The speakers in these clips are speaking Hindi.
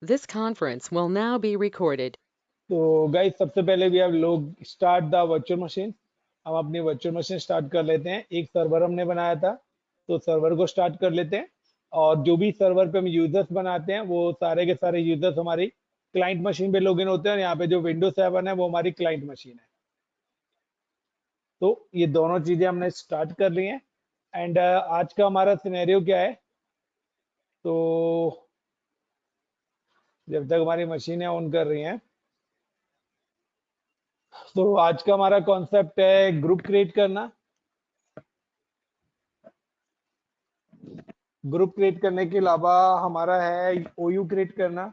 This conference will now be recorded. तो गाइस सबसे पहले भी आप लोग स्टार्ट द वर्चुअल मशीन। हम अपनी वर्चुअल मशीन स्टार्ट कर लेते हैं। एक सर्वर हमने बनाया था, तो सर्वर को स्टार्ट कर लेते हैं। और जो भी सर्वर पे हम यूजर्स बनाते हैं वो सारे के सारे यूजर्स हमारी क्लाइंट मशीन पे लॉगिन होते हैं। और यहाँ पे जो विंडोज 7 है वो हमारी क्लाइंट मशीन है। तो ये दोनों चीजें हमने स्टार्ट कर ली हैं। एंड आज का हमारा सिनेरियो क्या है, तो जब तक हमारी मशीनें ऑन कर रही हैं, तो आज का हमारा कॉन्सेप्ट है ग्रुप क्रिएट करना। ग्रुप क्रिएट करने के अलावा हमारा है ओयू क्रिएट करना।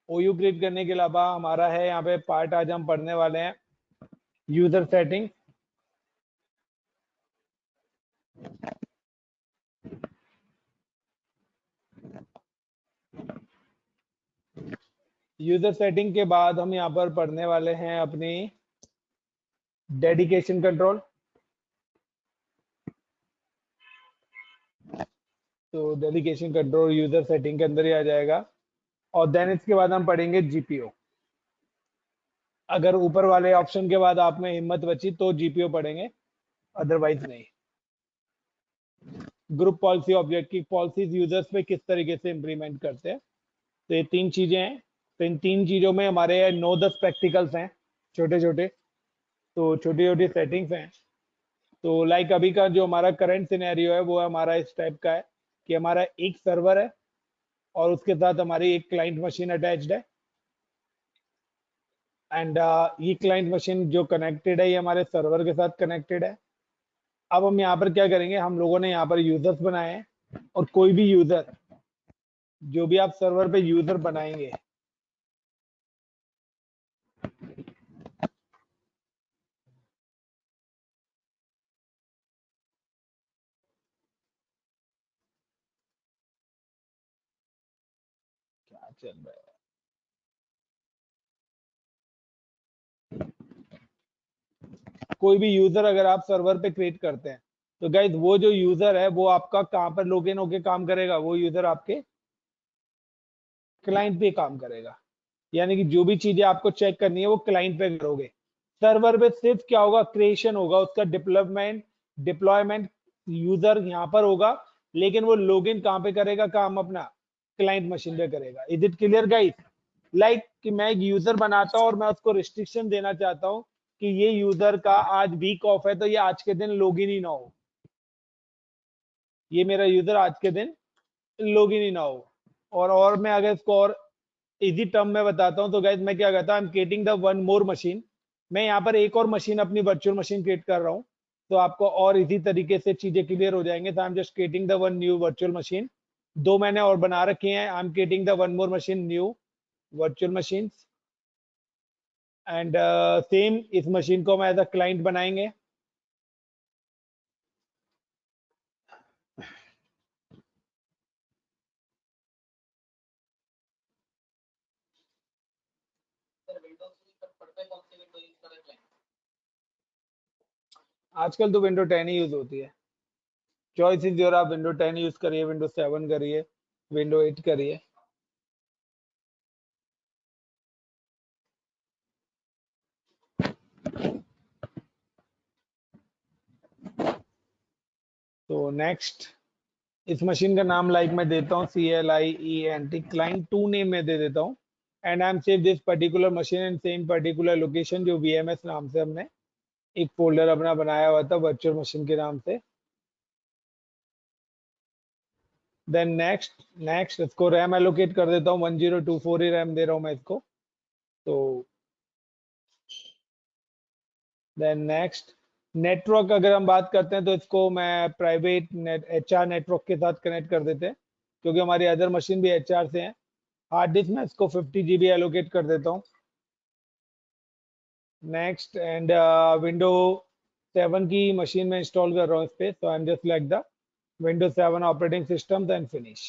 ओयू क्रिएट करने के अलावा हमारा है यहाँ पे पार्ट आज हम पढ़ने वाले हैं यूजर सेटिंग। यूजर सेटिंग के बाद हम यहाँ पर पढ़ने वाले हैं अपनी डेडिकेशन कंट्रोल। तो डेडिकेशन कंट्रोल यूजर सेटिंग के अंदर ही आ जाएगा। और देन इसके बाद हम पढ़ेंगे जीपीओ। अगर ऊपर वाले ऑप्शन के बाद आप में हिम्मत बची तो जीपीओ पढ़ेंगे, अदरवाइज नहीं। ग्रुप पॉलिसी ऑब्जेक्ट की पॉलिसीज यूजर्स पे किस तरीके से इंप्लीमेंट करते हैं, तो ये तीन चीजें हैं। तो इन तीन चीजों में हमारे 9-10 प्रैक्टिकल्स हैं, छोटे छोटे। तो छोटी छोटी सेटिंग्स हैं। तो लाइक अभी का जो हमारा करंट सिनेरियो है वो हमारा इस टाइप का है कि हमारा एक सर्वर है और उसके साथ हमारी एक क्लाइंट मशीन अटैच्ड है। एंड ये क्लाइंट मशीन जो कनेक्टेड है ये हमारे सर्वर के साथ कनेक्टेड है। अब हम यहाँ पर क्या करेंगे, हम लोगों ने यहाँ पर यूजर्स बनाए हैं। और कोई भी यूजर, जो भी आप सर्वर पे यूजर बनाएंगे, क्या चल रहा है, कोई भी यूजर अगर आप सर्वर पे क्रिएट करते हैं, तो गाइज वो जो यूजर है वो आपका कहाँ पर लॉगिन होके काम करेगा, वो यूजर आपके क्लाइंट पे काम करेगा। यानी कि जो भी चीजें आपको चेक करनी है वो क्लाइंट पे करोगे। सर्वर पे सिर्फ क्या होगा, क्रिएशन होगा, उसका डिप्लॉयमेंट यूजर यहाँ पर होगा। लेकिन वो लॉगिन कहाँ पे करेगा काम अपना, क्लाइंट मशीन पे करेगा। Is it clear guys? Like कि मैं एक यूजर बनाता हूँ और मैं उसको रिस्ट्रिक्शन देना चाहता हूँ कि ये यूजर का आज वीक ऑफ है तो ये आज के दिन लॉगिन ही ना हो, ये मेरा यूजर आज के दिन लॉगिन ही ना हो। और मैं अगर इसको और इजी टर्म में बताता हूँ, तो गाइज मैं क्या कहता हूँ, I am creating the one more machine. मैं यहाँ पर एक और मशीन अपनी वर्चुअल मशीन क्रिएट कर रहा हूँ, तो आपको और इजी तरीके से चीजें क्लियर हो जाएंगे। तो I am just creating the one new virtual machine. दो मैंने और बना रखे हैं। आई am creating the one more machine new virtual machine. And same इस मशीन को हम एज अ क्लाइंट बनाएंगे। आजकल तो विंडो 10 ही यूज होती है। चॉइस इज योर, आप विंडो 10 यूज करिए, विंडो 7 करिए, विंडो 8 करिए। तो नेक्स्ट, इस मशीन का नाम लाइक मैं देता हूँ CLIENT, क्लाइंट 2 नेम में दे देता हूँ। And I M save this particular machine in same particular location, जो VMS नाम से हमने एक फोल्डर अपना बनाया हुआ था वर्चुअल मशीन के नाम से। देन नेक्स्ट इसको रैम एलोकेट कर देता हूँ, 1024 ही रैम दे रहा हूँ मैं इसको। तो देन नेक्स्ट, नेटवर्क अगर हम बात करते हैं तो इसको मैं प्राइवेट HR नेटवर्क के साथ कनेक्ट कर देते हैं, क्योंकि हमारी अदर मशीन भी HR से है। हार्ड डिस्क में इसको 50 GB एलोकेट कर देता हूँ। नेक्स्ट, एंड विंडो 7 की मशीन में इंस्टॉल कर रहा हूँ इस पे, तो I am just like the window 7 operating system, then finish.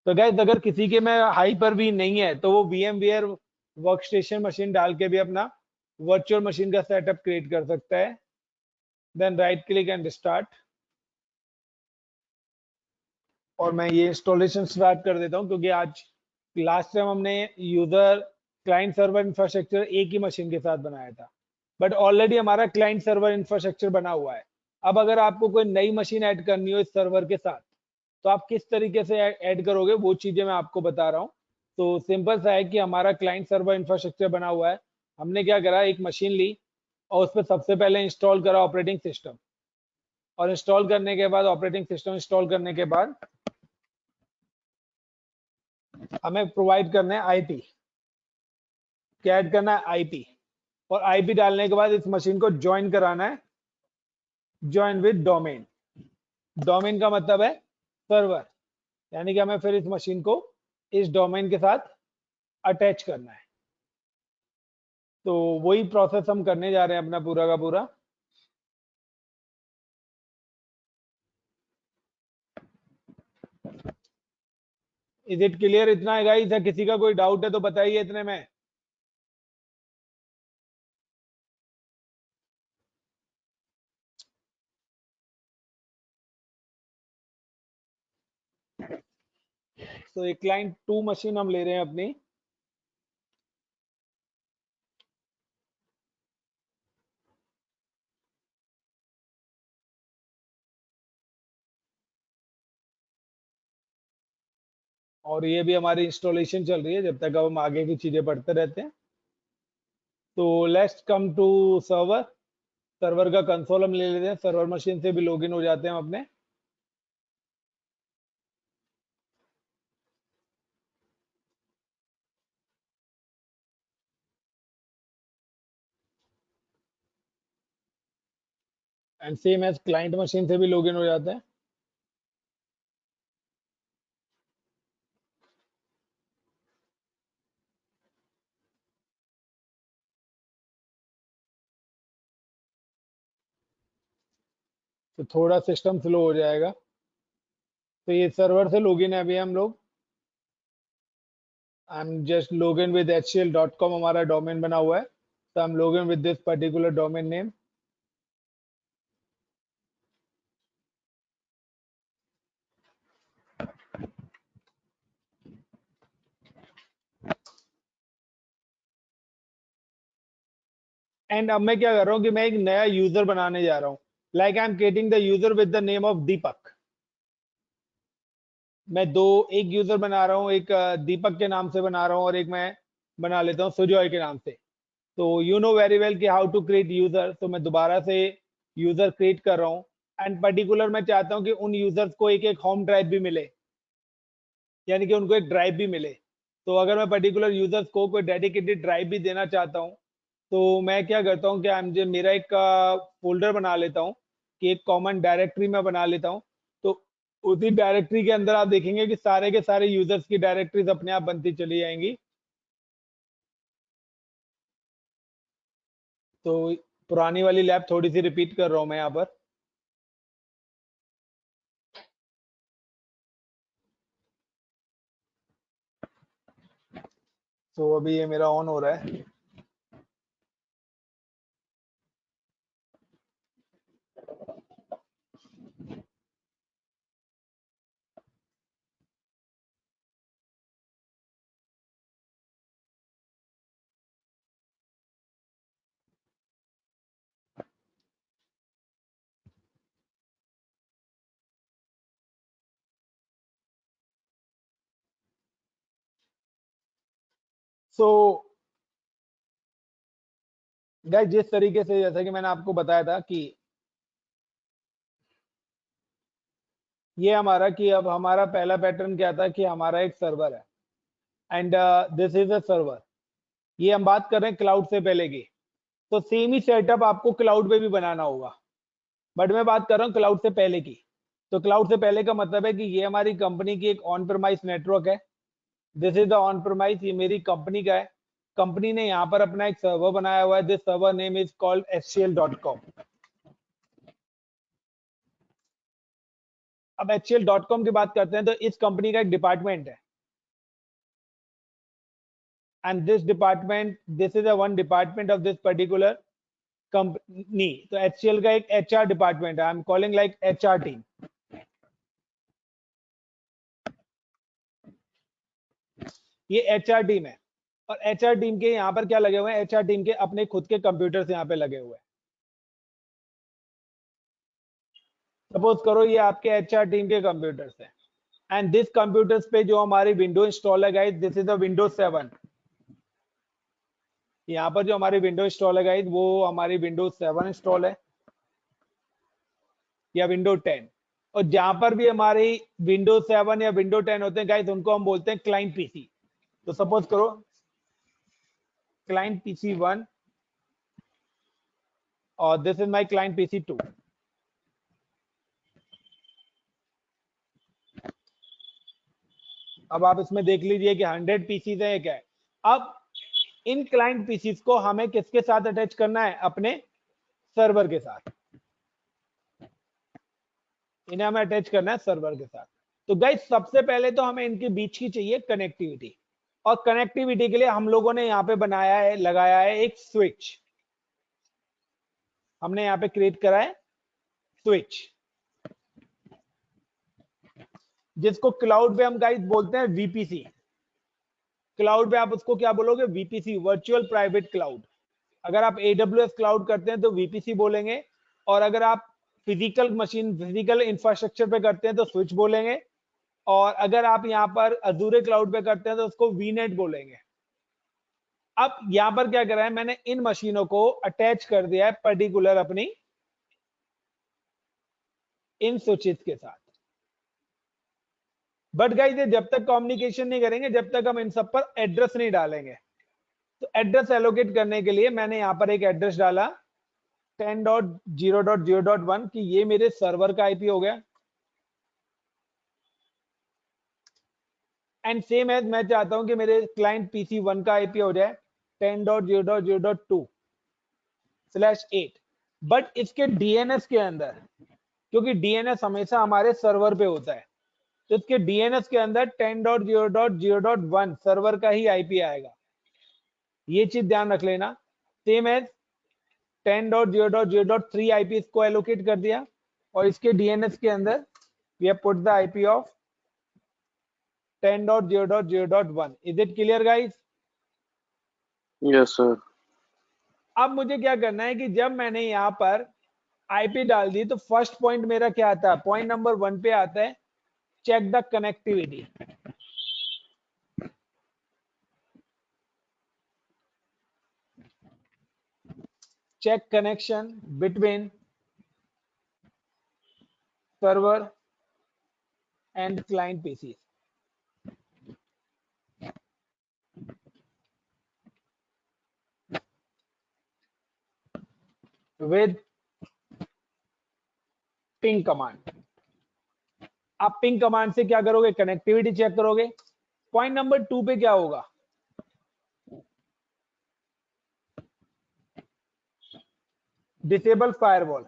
तो गाइस अगर किसी के में हाई पर भी नहीं है तो वो VMware वर्कस्टेशन मशीन डाल के भी अपना वर्चुअल मशीन का सेटअप क्रिएट कर सकता है। Then right click and start. और मैं ये इंस्टॉलेशन स्टार्ट कर देता हूँ, क्योंकि आज लास्ट टाइम हमने यूजर क्लाइंट सर्वर इंफ्रास्ट्रक्चर एक ही मशीन के साथ बनाया था, बट ऑलरेडी हमारा क्लाइंट सर्वर इंफ्रास्ट्रक्चर बना हुआ है। अब अगर आपको कोई नई मशीन ऐड करनी हो इस सर्वर के साथ, तो आप किस तरीके से ऐड करोगे, वो चीजें मैं आपको बता रहा हूँ। तो सिंपल सा है कि हमारा क्लाइंट सर्वर इंफ्रास्ट्रक्चर बना हुआ है। हमने क्या करा, एक मशीन ली और उस पर सबसे पहले इंस्टॉल करा ऑपरेटिंग सिस्टम, और इंस्टॉल करने के बाद ऑपरेटिंग सिस्टम इंस्टॉल करने के बाद हमें प्रोवाइड करना है आईपी। क्या ऐड करना है, आईपी। और आईपी डालने के बाद इस मशीन को ज्वाइन कराना है, ज्वाइन विद डोमेन। डोमेन का मतलब है सर्वर, यानी कि हमें फिर इस मशीन को इस डोमेन के साथ अटैच करना है। तो वही प्रोसेस हम करने जा रहे हैं अपना पूरा का पूरा। Is it clear? इतना है गाइस, या किसी का कोई डाउट है तो बताइए इतने में। तो एक क्लाइंट 2 मशीन हम ले रहे हैं अपनी। और ये भी हमारी इंस्टॉलेशन चल रही है, जब तक अब हम आगे की चीजें पढ़ते रहते हैं। तो let's come to server. Server का कंसोल हम ले लेते हैं, सर्वर मशीन से भी लॉगिन हो जाते हैं हम अपने। And same as client machine से भी लॉगिन हो जाते हैं। तो थोड़ा सिस्टम स्लो हो जाएगा। तो ये सर्वर से लॉगिन है अभी हम लोग। आई am just login with hcl.com, हमारा डोमेन बना हुआ है। तो I M login with this particular domain name. And अब मैं क्या कर रहा हूँ कि मैं एक नया यूजर बनाने जा रहा हूँ। Like I am creating the user with the name of Deepak. मैं एक यूजर बना रहा हूँ, एक दीपक के नाम से बना रहा हूँ, और एक मैं बना लेता हूँ सुजॉय के नाम से। तो यू नो वेरी वेल कि हाउ टू क्रिएट यूजर। तो मैं दोबारा से यूजर क्रिएट कर रहा हूँ। एंड पर्टिकुलर मैं चाहता हूँ कि उन यूजर्स को एक एक होम ड्राइव भी मिले, यानी कि उनको एक ड्राइव भी मिले। तो अगर मैं पर्टिकुलर यूजर्स को कोई डेडिकेटेड ड्राइव भी देना चाहता हूँ, तो मैं क्या करता हूँ कि मेरा एक फोल्डर बना लेता हूँ, कि एक कॉमन डायरेक्टरी में बना लेता हूँ। तो उसी डायरेक्टरी के अंदर आप देखेंगे कि सारे के सारे यूजर्स की डायरेक्टरीज अपने आप बनती चली जाएंगी। तो पुरानी वाली लैब थोड़ी सी रिपीट कर रहा हूँ मैं यहाँ पर। तो अभी ये मेरा ऑन हो रहा है। सो गाइस, जिस तरीके से जैसा कि मैंने आपको बताया था कि ये हमारा, कि अब हमारा पहला पैटर्न क्या था कि हमारा एक सर्वर है, and this is a server. ये हम बात कर रहे हैं क्लाउड से पहले की। तो सेम ही सेटअप आपको क्लाउड पे भी बनाना होगा, बट मैं बात कर रहा हूँ क्लाउड से पहले की। तो क्लाउड से पहले का मतलब है कि ये हमारी कंपनी की एक ऑन प्रमाइस नेटवर्क है। This is the on premise, ये मेरी कंपनी का है। कंपनी ने यहाँ पर अपना एक सर्वर बनाया हुआ है। This server name is called hcl.com। अब hcl.com की बात करते हैं, तो इस कंपनी का एक डिपार्टमेंट है, and this department, this is a one department of this particular company. तो HCL का एक HR डिपार्टमेंट है। I am calling like HR team. ये एचआर टीम है, और एचआर टीम के यहाँ पर क्या लगे हुए हैं, एचआर टीम के अपने खुद के कंप्यूटर्स यहाँ पे लगे हुए हैं। सपोज करो ये आपके एचआर टीम के कंप्यूटर्स हैं, एंड दिस कंप्यूटर्स पे जो हमारी विंडो इंस्टॉल है guys, this is the Windows 7। यहाँ पर जो हमारी विंडो इंस्टॉल है गाइस, वो हमारी विंडोज 7 इंस्टॉल है या विंडो 10। और जहां पर भी हमारी विंडो 7 या विंडो 10 होते हैं गाइस, उनको हम बोलते हैं क्लाइंट पीसी। तो सपोज करो क्लाइंट पीसी 1 और this is my client PC 2। अब आप इसमें देख लीजिए कि 100 पीसीज है, एक है। अब इन क्लाइंट पीसीज को हमें किसके साथ अटैच करना है, अपने सर्वर के साथ। इन्हें हमें अटैच करना है सर्वर के साथ। तो गाइस सबसे पहले तो हमें इनके बीच की चाहिए कनेक्टिविटी, और कनेक्टिविटी के लिए हम लोगों ने यहाँ पे बनाया है, लगाया है एक स्विच। हमने यहाँ पे क्रिएट करा है स्विच, जिसको क्लाउड पे हम गाइस बोलते हैं वीपीसी। क्लाउड पे आप उसको क्या बोलोगे, वीपीसी, वर्चुअल प्राइवेट क्लाउड। अगर आप AWS क्लाउड करते हैं तो वीपीसी बोलेंगे, और अगर आप फिजिकल मशीन, फिजिकल इंफ्रास्ट्रक्चर पे करते हैं तो स्विच बोलेंगे, और अगर आप यहाँ पर अजूरे क्लाउड पे करते हैं तो उसको वीनेट बोलेंगे। अब यहाँ पर क्या करा है, मैंने इन मशीनों को अटैच कर दिया है पर्टिकुलर अपनी इन स्विचेस के साथ। बट गाइस ये जब तक कम्युनिकेशन नहीं करेंगे, जब तक हम इन सब पर एड्रेस नहीं डालेंगे। तो एड्रेस एलोकेट करने के लिए मैंने यहाँ पर एक एड्रेस डाला 10.0.0.1 कि ये मेरे सर्वर का आईपी हो गया, एंड सेम एज मैं चाहता हूं कि मेरे क्लाइंट पीसी 1 का आईपी हो जाए 10.0.0.2/8। बट इसके डीएनएस के अंदर, क्योंकि डीएनएस हमेशा हमारे सर्वर पे होता है, तो इसके डीएनएस के अंदर 10.0.0.1 सर्वर का ही आईपी आएगा। ये चीज ध्यान रख लेना। सेम एज 10.0.0.3 आईपी इसको एलोकेट कर दिया, और इसके डीएनएस के अंदर we have put the IP of 10.0.0.1। Is it clear guys? Yes sir. अब मुझे क्या करना है कि जब मैंने यहाँ पर आईपी डाल दी, तो फर्स्ट पॉइंट मेरा क्या आता है, पॉइंट नंबर 1 पे आता है check the connectivity. check connection between server and client PCs. with ping command। आप पिंग कमांड से क्या करोगे, कनेक्टिविटी चेक करोगे। पॉइंट नंबर 2 पे क्या होगा, डिसेबल फायरवॉल।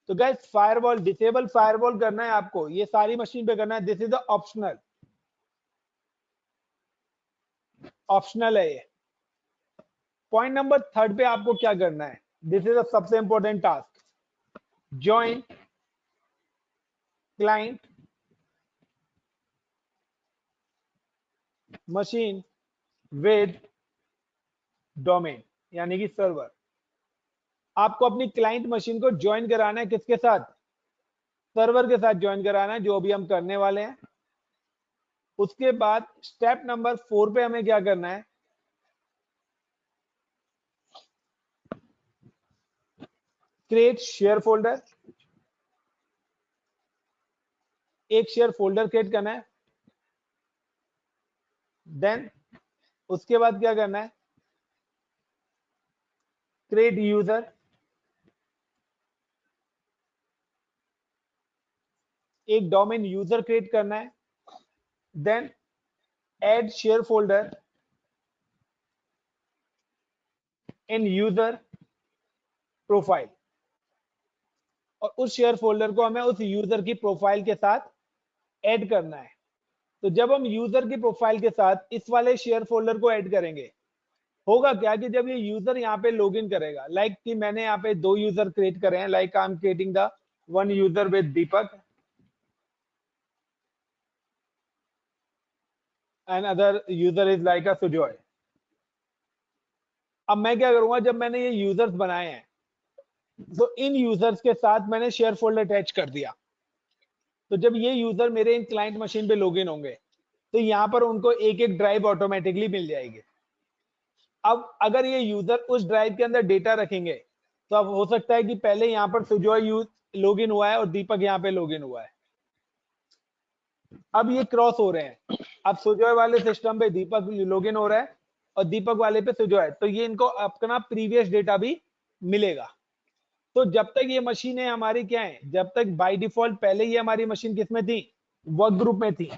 तो गाइस फायरवॉल, डिसेबल फायरवॉल करना है आपको, ये सारी मशीन पे करना है। This is the optional, optional है ये। पॉइंट नंबर 3 पे आपको क्या करना है, दिस इज द सबसे important task, join client machine with domain, यानी कि सर्वर। आपको अपनी क्लाइंट मशीन को ज्वाइन कराना है, किसके साथ, सर्वर के साथ ज्वाइन कराना है, जो अभी हम करने वाले हैं। उसके बाद स्टेप नंबर 4 पे हमें क्या करना है, क्रिएट शेयर फोल्डर। एक शेयर फोल्डर क्रिएट करना है। देन उसके बाद क्या करना है, क्रिएट यूजर। एक डोमेन यूजर क्रिएट करना है। Then add share folder in user profile, और उस शेयर फोल्डर को हमें उस यूजर की प्रोफाइल के साथ ऐड करना है। तो जब हम यूजर की प्रोफाइल के साथ इस वाले शेयर फोल्डर को ऐड करेंगे, होगा क्या कि जब ये यूजर यहाँ पे लॉगिन करेगा, लाइक कि मैंने यहाँ पे 2 यूजर क्रिएट करे हैं, like I am creating the 1 user with Deepak, and other user is like a Sujoy. अब मैं क्या करूंगा, जब मैंने ये यूजर्स बनाए हैं तो इन यूजर्स के साथ मैंने शेयर फोल्डर अटैच कर दिया। तो जब ये यूजर मेरे इन क्लाइंट मशीन पे लॉगिन होंगे तो यहाँ पर उनको एक एक ड्राइव ऑटोमेटिकली मिल जाएगी। अब अगर ये यूजर उस ड्राइव के अंदर डेटा रखेंगे तो अब हो सकता है कि पहले यहाँ पर सुजॉय लॉगिन हुआ है और दीपक यहाँ पे लॉगिन हुआ है। अब ये क्रॉस हो रहे हैं, अब सुजॉय वाले सिस्टम पे दीपक लॉगिन हो रहा है और दीपक वाले पे सुजॉय, तो ये इनको अपना प्रीवियस डेटा भी मिलेगा। तो जब तक ये मशीनें हमारी क्या है, जब तक बाय डिफॉल्ट पहले ये हमारी मशीन किस में थी, वर्क ग्रुप में थी,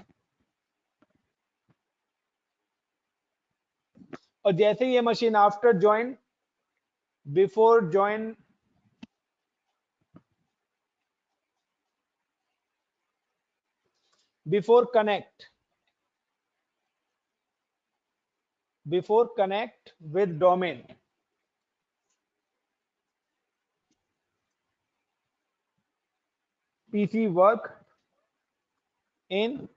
और जैसे ये machine after join, before join, before connect with domain, PC work in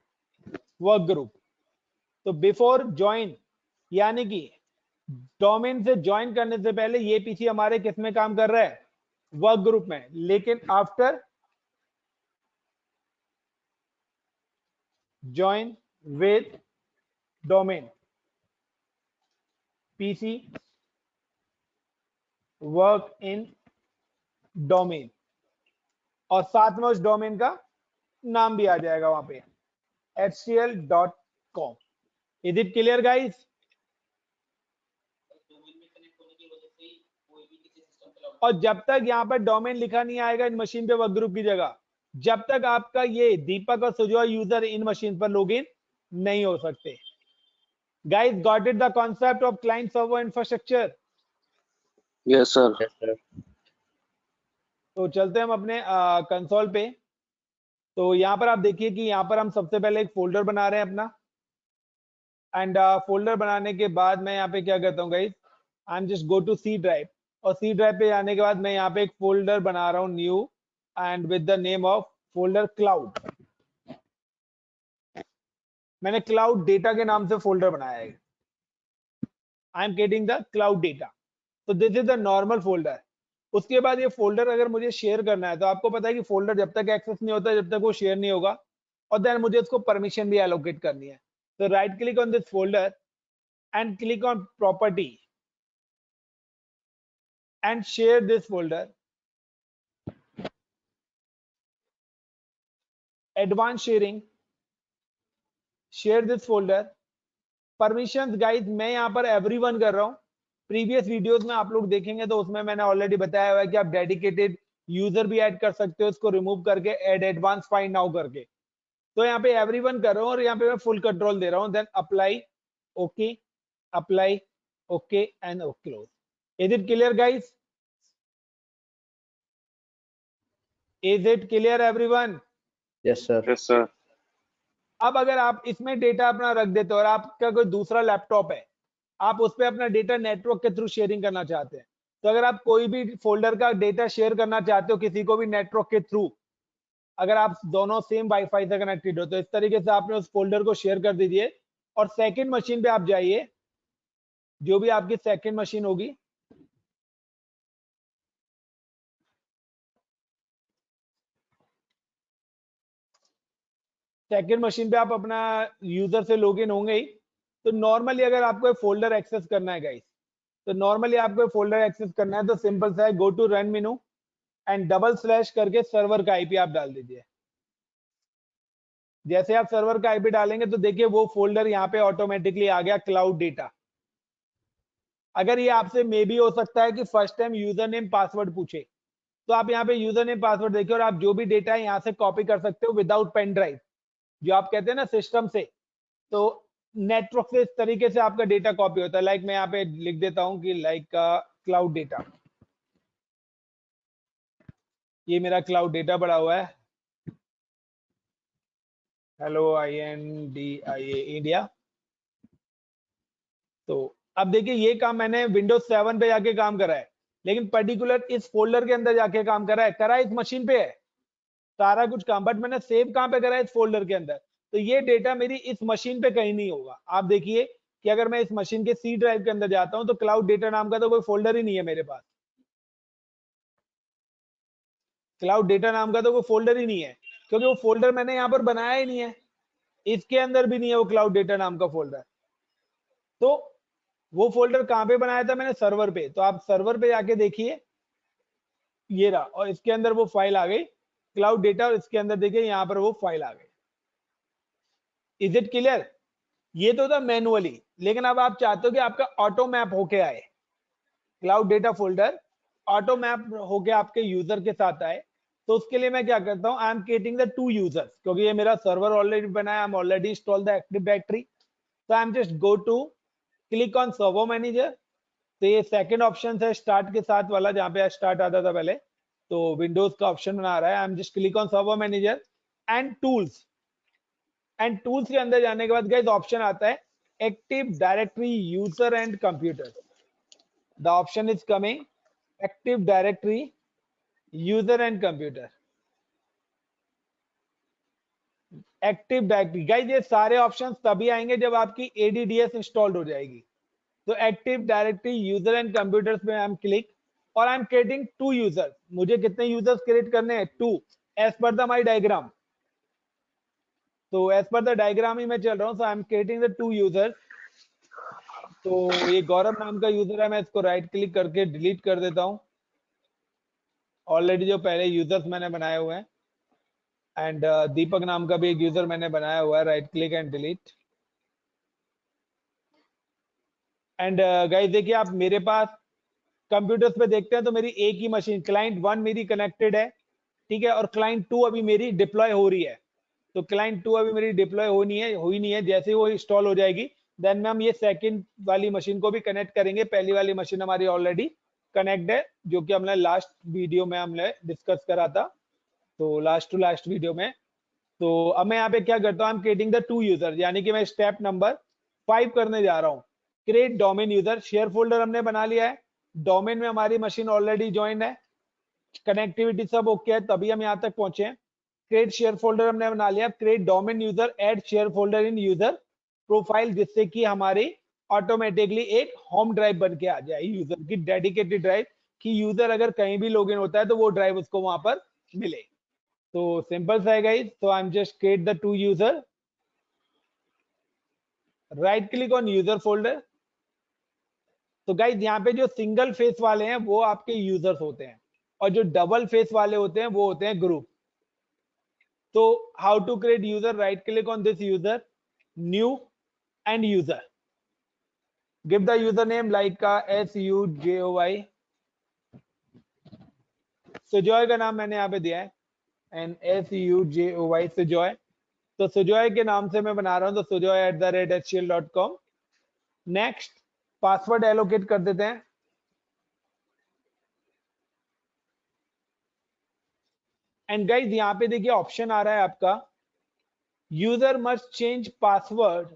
work group. तो बिफोर ज्वाइन यानी कि डोमेन से ज्वाइन करने से पहले ये पीसी हमारे किस में काम कर रहा है, वर्क ग्रुप में, लेकिन after join with domain, PC work in domain, और साथ में उस डोमेन का नाम भी आ जाएगा वहां पे htl.com। Is it clear guys? और जब तक यहाँ पर डोमेन लिखा नहीं आएगा इन मशीन पे वर्क ग्रुप की जगह, जब तक आपका ये दीपक और सुजॉय यूजर इन मशीन पर लॉगिन नहीं हो सकते। Guys got it the concept of client server infrastructure? Yes, sir. Yes, sir. तो चलते हैं हम अपने कंसोल पे। तो यहाँ पर आप देखिए कि यहाँ पर हम सबसे पहले एक फोल्डर बना रहे हैं अपना, एंड फोल्डर बनाने के बाद मैं यहाँ पे क्या करता हूँ guys, I am just go to C drive, और सी ड्राइव पे जाने के बाद मैं यहाँ पे एक फोल्डर बना रहा हूँ new, and with the name of folder cloud. मैंने क्लाउड डेटा के नाम से फोल्डर बनाया है। I am getting the cloud data, तो this is the normal folder. उसके बाद ये फोल्डर अगर मुझे शेयर करना है तो आपको पता है कि फोल्डर जब तक एक्सेस नहीं होता जब तक वो शेयर नहीं होगा, और देन मुझे उसको परमिशन भी एलोकेट करनी है। तो right click on this folder and click on property and share this folder, advance sharing, share this folder, permissions guys मैं यहाँ पर एवरीवन कर रहा हूँ। प्रीवियस वीडियोस में आप लोग देखेंगे तो उसमें मैंने ऑलरेडी बताया हुआ है कि आप डेडिकेटेड यूजर भी ऐड कर सकते हो इसको रिमूव करके, ऐड एडवांस फाइंड नाउ करके। तो यहाँ पे एवरीवन कर रहा हूँ और यहाँ पे मैं फुल कंट्रोल दे रहा हूँ, then apply, okay, apply, okay and close. Is it clear guys? Is it clear everyone? Yes, sir. Yes, sir. अब अगर आप इसमें डेटा अपना रख देते हो और आपका कोई दूसरा लैपटॉप है, आप उस पर अपना डेटा नेटवर्क के थ्रू शेयरिंग करना चाहते हैं, तो अगर आप कोई भी फोल्डर का डेटा शेयर करना चाहते हो किसी को भी नेटवर्क के थ्रू, अगर आप दोनों सेम वाईफाई से कनेक्टेड हो, तो इस तरीके से आपने उस फोल्डर को शेयर कर दीजिए और सेकंड मशीन पे आप जाइए, जो भी आपकी सेकंड मशीन होगी, सेकंड मशीन पे आप अपना यूजर से लॉगिन होंगे ही। तो नॉर्मली अगर आपको फोल्डर एक्सेस करना है गाइस, तो नॉर्मली आपको फोल्डर एक्सेस करना है तो सिंपल सा है, go to run menu and double slash करके सर्वर का आईपी आप डाल दीजिए। जैसे आप सर्वर का आईपी डालेंगे तो देखिए वो फोल्डर यहाँ पे ऑटोमेटिकली आ गया, क्लाउड डेटा। अगर ये आपसे मे भी हो सकता है कि first time user name password पूछे, तो आप यहाँ पे यूजर नेम पासवर्ड देखिए और आप जो भी डेटा है यहाँ से कॉपी कर सकते हो विदाउट पेन ड्राइव, जो आप कहते हैं ना सिस्टम से। तो नेटवर्क से इस तरीके से आपका डेटा कॉपी होता है। लाइक मैं यहाँ पे लिख देता हूँ कि लाइक क्लाउड डेटा, ये मेरा क्लाउड डेटा पड़ा हुआ है, हेलो INDIA इंडिया। तो अब देखिए ये काम मैंने विंडोज 7 पे जाके काम करा है, लेकिन पर्टिकुलर इस फोल्डर के अंदर जाके काम करा है, इस मशीन पे है सारा कुछ काम, बट मैंने सेव कहां पे करा है, इस फोल्डर के अंदर। तो ये डेटा मेरी इस मशीन पे कहीं नहीं होगा। आप देखिए कि अगर मैं इस मशीन के सी ड्राइव के अंदर जाता हूं तो क्लाउड डेटा नाम का तो कोई फोल्डर ही नहीं है मेरे पास। क्लाउड डेटा नाम का तो कोई फोल्डर ही नहीं है, क्योंकि वो फोल्डर मैंने यहाँ पर बनाया ही नहीं है। इसके अंदर भी नहीं है वो क्लाउड डेटा नाम का फोल्डर। तो वो फोल्डर कहाँ पे बनाया था मैंने? सर्वर पे। तो आप सर्वर पे जाके देखिए, ये रहा, और इसके अंदर वो फाइल आ गई क्लाउड डेटा, और इसके अंदर देखिए यहाँ पर वो फाइल आ गई। Is it clear? ये तो था मैनुअली, लेकिन अब आप चाहते हो कि आपका ऑटो मैप होके आए, cloud data folder auto map होके आपके यूजर के साथ आए। तो उसके लिए मैं क्या करता हूँ, I am creating the 2 users, क्योंकि ये मेरा सर्वर ऑलरेडी बना है, I am already install the active directory. तो I am just go to click on server manager. तो ये सेकंड ऑप्शन है स्टार्ट के साथ वाला, जहां पे स्टार्ट आता था पहले, तो विंडोज का ऑप्शन बना रहा है। I am just click on server manager and tools. And tools के अंदर जाने के बाद गाइस ऑप्शन आता है active directory user and computer. The option is coming active directory user and computer. Active directory guys, ये सारे ऑप्शंस तभी आएंगे जब आपकी एडीडीएस इंस्टॉल्ड हो जाएगी। तो active directory user and computers में आई एम क्लिक, और आई एम क्रिएटिंग 2 यूजर्स। मुझे कितने यूजर्स क्रिएट करने हैं? 2, as per the my diagram. तो एज पर द डायग्राम ही मैं चल रहा हूँ। So I am creating the 2 users. तो ये गौरव नाम का यूजर है, मैं इसको राइट क्लिक करके डिलीट कर देता हूँ। ऑलरेडी जो पहले यूजर्स मैंने बनाए हुए हैं, एंड दीपक नाम का भी एक यूजर मैंने बनाया हुआ है, right click and delete. And guys देखिए, आप मेरे पास कंप्यूटर्स पे देखते हैं तो मेरी एक ही मशीन क्लाइंट 1 मेरी कनेक्टेड है, ठीक है, और क्लाइंट 2 अभी मेरी डिप्लॉय हो रही है। तो क्लाइंट 2 अभी मेरी डिप्लॉय हुई नहीं है। जैसे ही वो इंस्टॉल हो जाएगी देन में हम ये सेकंड वाली मशीन को भी कनेक्ट करेंगे। पहली वाली मशीन हमारी ऑलरेडी कनेक्ट है, जो कि हमने लास्ट वीडियो में हमने डिस्कस करा था, तो लास्ट टू लास्ट वीडियो में। तो अब मैं यहाँ पे क्या करता हूँ, I am creating the 2 user, यानी कि मैं स्टेप नंबर 5 करने जा रहा हूँ। Create domain user. Share folder हमने बना लिया है, डोमेन में हमारी मशीन ऑलरेडी ज्वाइन है, कनेक्टिविटी सब ओके है, तभी हम यहाँ तक पहुंचे हैं। क्रिएट शेयर फोल्डर हमने बना लिया। Create domain user, add share folder in user profile, जिससे कि हमारी ऑटोमेटिकली एक होम ड्राइव बन के आ जाए, यूजर की डेडिकेटेड ड्राइव, कि यूजर अगर कहीं भी लॉगिन होता है तो वो ड्राइव उसको वहां पर मिले। तो सिंपल सा है गाइस। तो I am just create the 2 user, right click on user folder. तो गाइस यहाँ पे जो सिंगल फेस वाले हैं वो आपके यूजर्स होते हैं, और जो डबल फेस वाले होते हैं वो होते हैं ग्रुप। तो how to create user, right click on this user, new and user, give the user name like SUJOY। Sujoy का नाम मैंने यहाँ पे दिया है, एंड SUJOY सुजॉय। तो सुजॉय के नाम से मैं बना रहा हूँ, तो sujoy@hcl.com। नेक्स्ट, पासवर्ड एलोकेट कर देते हैं। एंड गाइज यहाँ पे देखिए ऑप्शन आ रहा है आपका, user must change password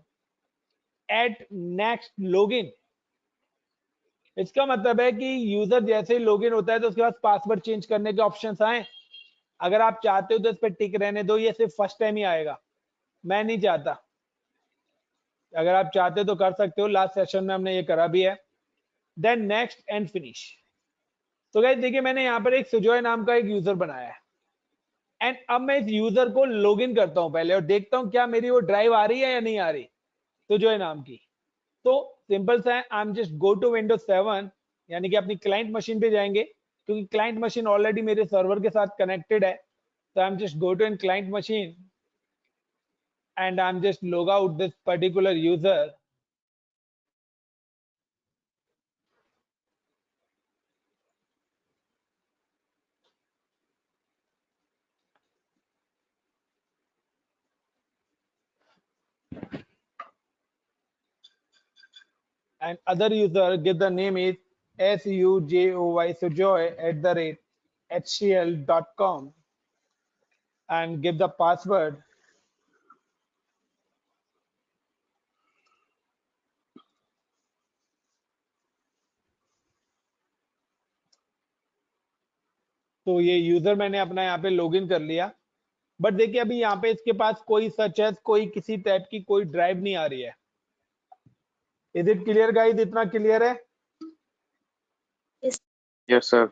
at next login. इसका मतलब है कि यूजर जैसे ही लॉगिन होता है तो उसके बाद पासवर्ड चेंज करने के ऑप्शंस आए। अगर आप चाहते हो तो इस पर टिक रहने दो, ये सिर्फ फर्स्ट टाइम ही आएगा, मैं नहीं चाहता। अगर आप चाहते हो तो कर सकते हो, लास्ट सेशन में हमने ये करा भी है। Then next and finish. तो गाइस देखिए, मैंने यहाँ पर एक सुजॉय नाम का एक यूजर बनाया है, एंड अब मैं इस यूजर को लॉगिन करता हूं पहले, और देखता हूं क्या मेरी वो ड्राइव आ रही है या नहीं आ रही, सुजॉय नाम की। तो सिंपल सा है, I am just go to Windows 7, यानी कि अपनी क्लाइंट मशीन पे जाएंगे, क्योंकि क्लाइंट मशीन ऑलरेडी मेरे सर्वर के साथ कनेक्टेड है। तो I am just go to in client machine and I am just log out this particular user. and other user give the name is SUJOY sujoy@hcl.com and give the password. तो ये यूजर मैंने अपना यहाँ पे लॉगिन कर लिया, बट देखिए अभी यहाँ पे इसके पास कोई सच है, कोई किसी टाइप की कोई ड्राइव नहीं आ रही है। Is it clear guys? इतना क्लियर है? Yes, sir.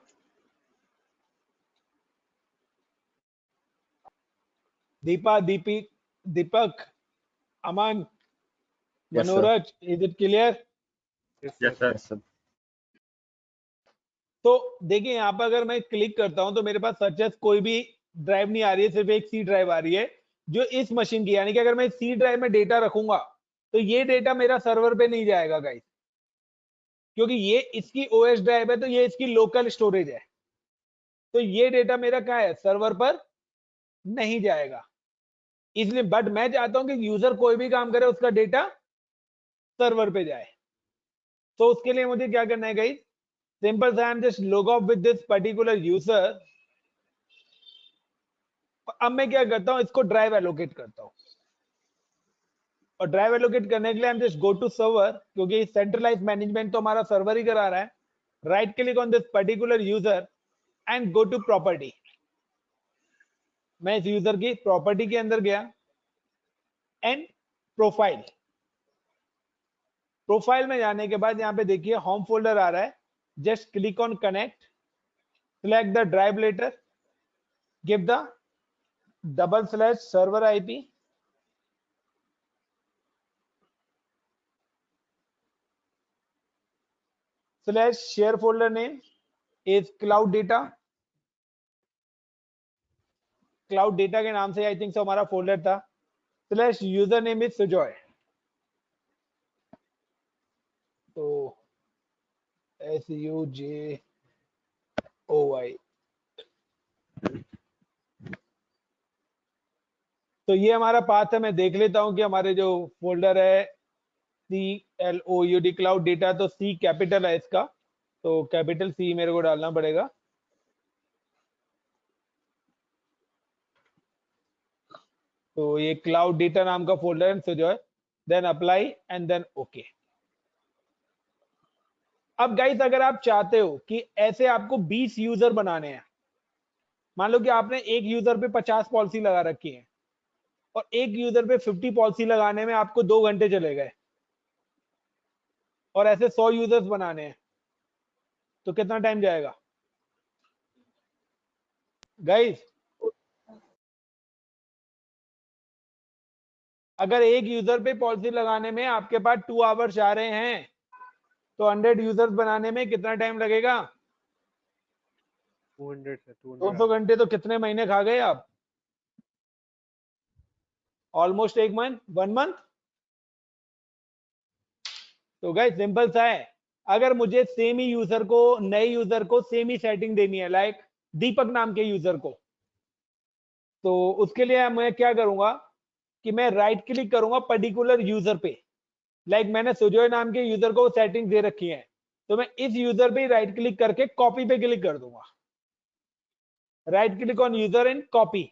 Deepa, Deepak, Aman, Yes, sir. Manoraj, is it clear? Yes, sir. Yes, sir. तो देखिए यहाँ पर अगर मैं क्लिक करता हूं तो मेरे पास सच कोई भी ड्राइव नहीं आ रही है, सिर्फ एक सी ड्राइव आ रही है जो इस मशीन की, यानी कि अगर मैं सी ड्राइव में डेटा रखूंगा तो ये डेटा मेरा सर्वर पे नहीं जाएगा गाइस, क्योंकि ये इसकी ओएस ड्राइव है, तो ये इसकी लोकल स्टोरेज है, तो ये डेटा मेरा क्या है, सर्वर पर नहीं जाएगा। इसलिए बट मैं चाहता हूं कि यूजर कोई भी काम करे उसका डेटा सर्वर पे जाए। तो उसके लिए मुझे क्या करना है गाइस, सिंपल सा, आई am just log of with this particular user. अब मैं क्या करता हूं, इसको ड्राइव एलोकेट करता हूं, और ड्राइव एलोकेट करने के लिए हम जस्ट गो टू सर्वर, क्योंकि सेंट्रलाइज मैनेजमेंट तो हमारा सर्वर ही करा रहा है। Right click on this particular user and go to property. मैं इस यूजर की प्रॉपर्टी के अंदर गया एंड प्रोफाइल। प्रोफाइल में जाने के बाद यहाँ पे देखिए होम फोल्डर आ रहा है, just click on connect, select the drive letter, give the /server IP, /share folder name is cloud data। Cloud data के नाम से आई थिंक सो हमारा फोल्डर था। /User name is Sujoy. तो SUJOY। तो ये हमारा पाथ है। मैं देख लेता हूं कि हमारे जो फोल्डर है CLOUD क्लाउड डेटा, तो C कैपिटल है इसका, तो कैपिटल C मेरे को डालना पड़ेगा। तो ये क्लाउड डेटा नाम का फोल्डर है Sujoy, then apply and then okay. अब गाइस अगर आप चाहते हो कि ऐसे आपको 20 यूजर बनाने हैं, मान लो कि आपने एक यूजर पे 50 पॉलिसी लगा रखी है और एक यूजर पे 50 पॉलिसी लगाने में आपको 2 घंटे चले गए, और ऐसे 100 यूजर्स बनाने हैं तो कितना टाइम जाएगा गाइस? अगर एक यूजर पे पॉलिसी लगाने में आपके पास 2 आवर्स जा रहे हैं तो 100 यूजर्स बनाने में कितना टाइम लगेगा? 200 घंटे। तो कितने महीने खा गए आप? Almost 1 month. तो गाइस सिंपल सा है, अगर मुझे सेम ही यूजर को, नए यूजर को सेम ही सेटिंग देनी है, लाइक दीपक नाम के यूजर को, तो उसके लिए मैं क्या करूंगा कि मैं राइट क्लिक करूंगा पर्टिकुलर यूजर पे, लाइक मैंने सुजॉय नाम के यूजर को सेटिंग दे रखी है, तो मैं इस यूजर पे राइट क्लिक करके कॉपी पे क्लिक कर दूंगा। Right click on user and copy.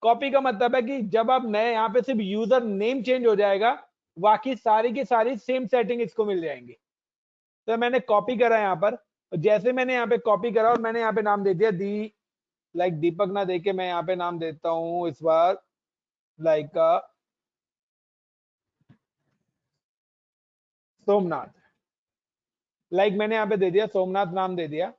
Copy का मतलब है कि जब आप नए, यहाँ पे सिर्फ यूजर नेम चेंज हो जाएगा, बाकी सारी की सारी सेम सेटिंग इसको मिल जाएंगी। तो मैंने कॉपी करा यहाँ पर, जैसे मैंने यहाँ पे कॉपी करा और मैंने यहाँ पे नाम दे दिया लाइक दीपक ना देके मैं यहाँ पे नाम देता हूँ इस बार लाइक सोमनाथ। लाइक मैंने यहाँ पे दे दिया सोमनाथ नाम दे दिया,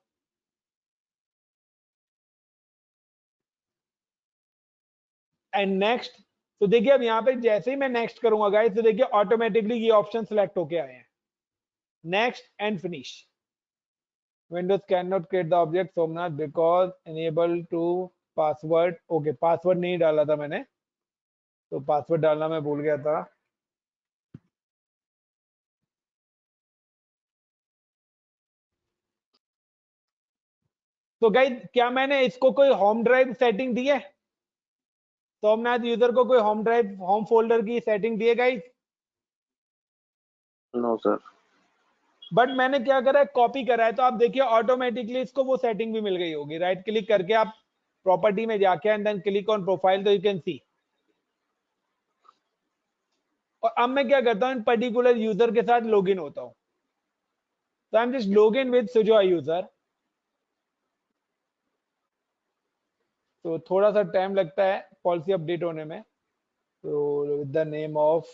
एंड नेक्स्ट। तो देखिए अब यहाँ पे जैसे ही मैं नेक्स्ट करूंगा गाइस, तो देखिए ऑटोमेटिकली ये ऑप्शन सिलेक्ट होके आए हैं, next and finish. Windows can not create the object Somnath because enable to password. Okay, password नहीं डाला था मैंने, तो पासवर्ड डालना मैं भूल गया था। तो गाइस क्या मैंने इसको कोई होम ड्राइव सेटिंग दी है? सोमनाथ यूजर को कोई होम ड्राइव, होम फोल्डर की सेटिंग दी है गाइस? No, sir. बट मैंने क्या करा है, कॉपी करा है, तो आप देखिए ऑटोमेटिकली इसको वो सेटिंग भी मिल गई होगी। राइट क्लिक करके आप प्रॉपर्टी में जाके and then click on profile, तो यू कैन सी। और अब मैं क्या करता हूँ, इन पर्टिकुलर यूजर के साथ लॉगिन होता हूँ। तो I am just login with Sujoy user. तो थोड़ा सा टाइम लगता है पॉलिसी अपडेट होने में। तो with the name of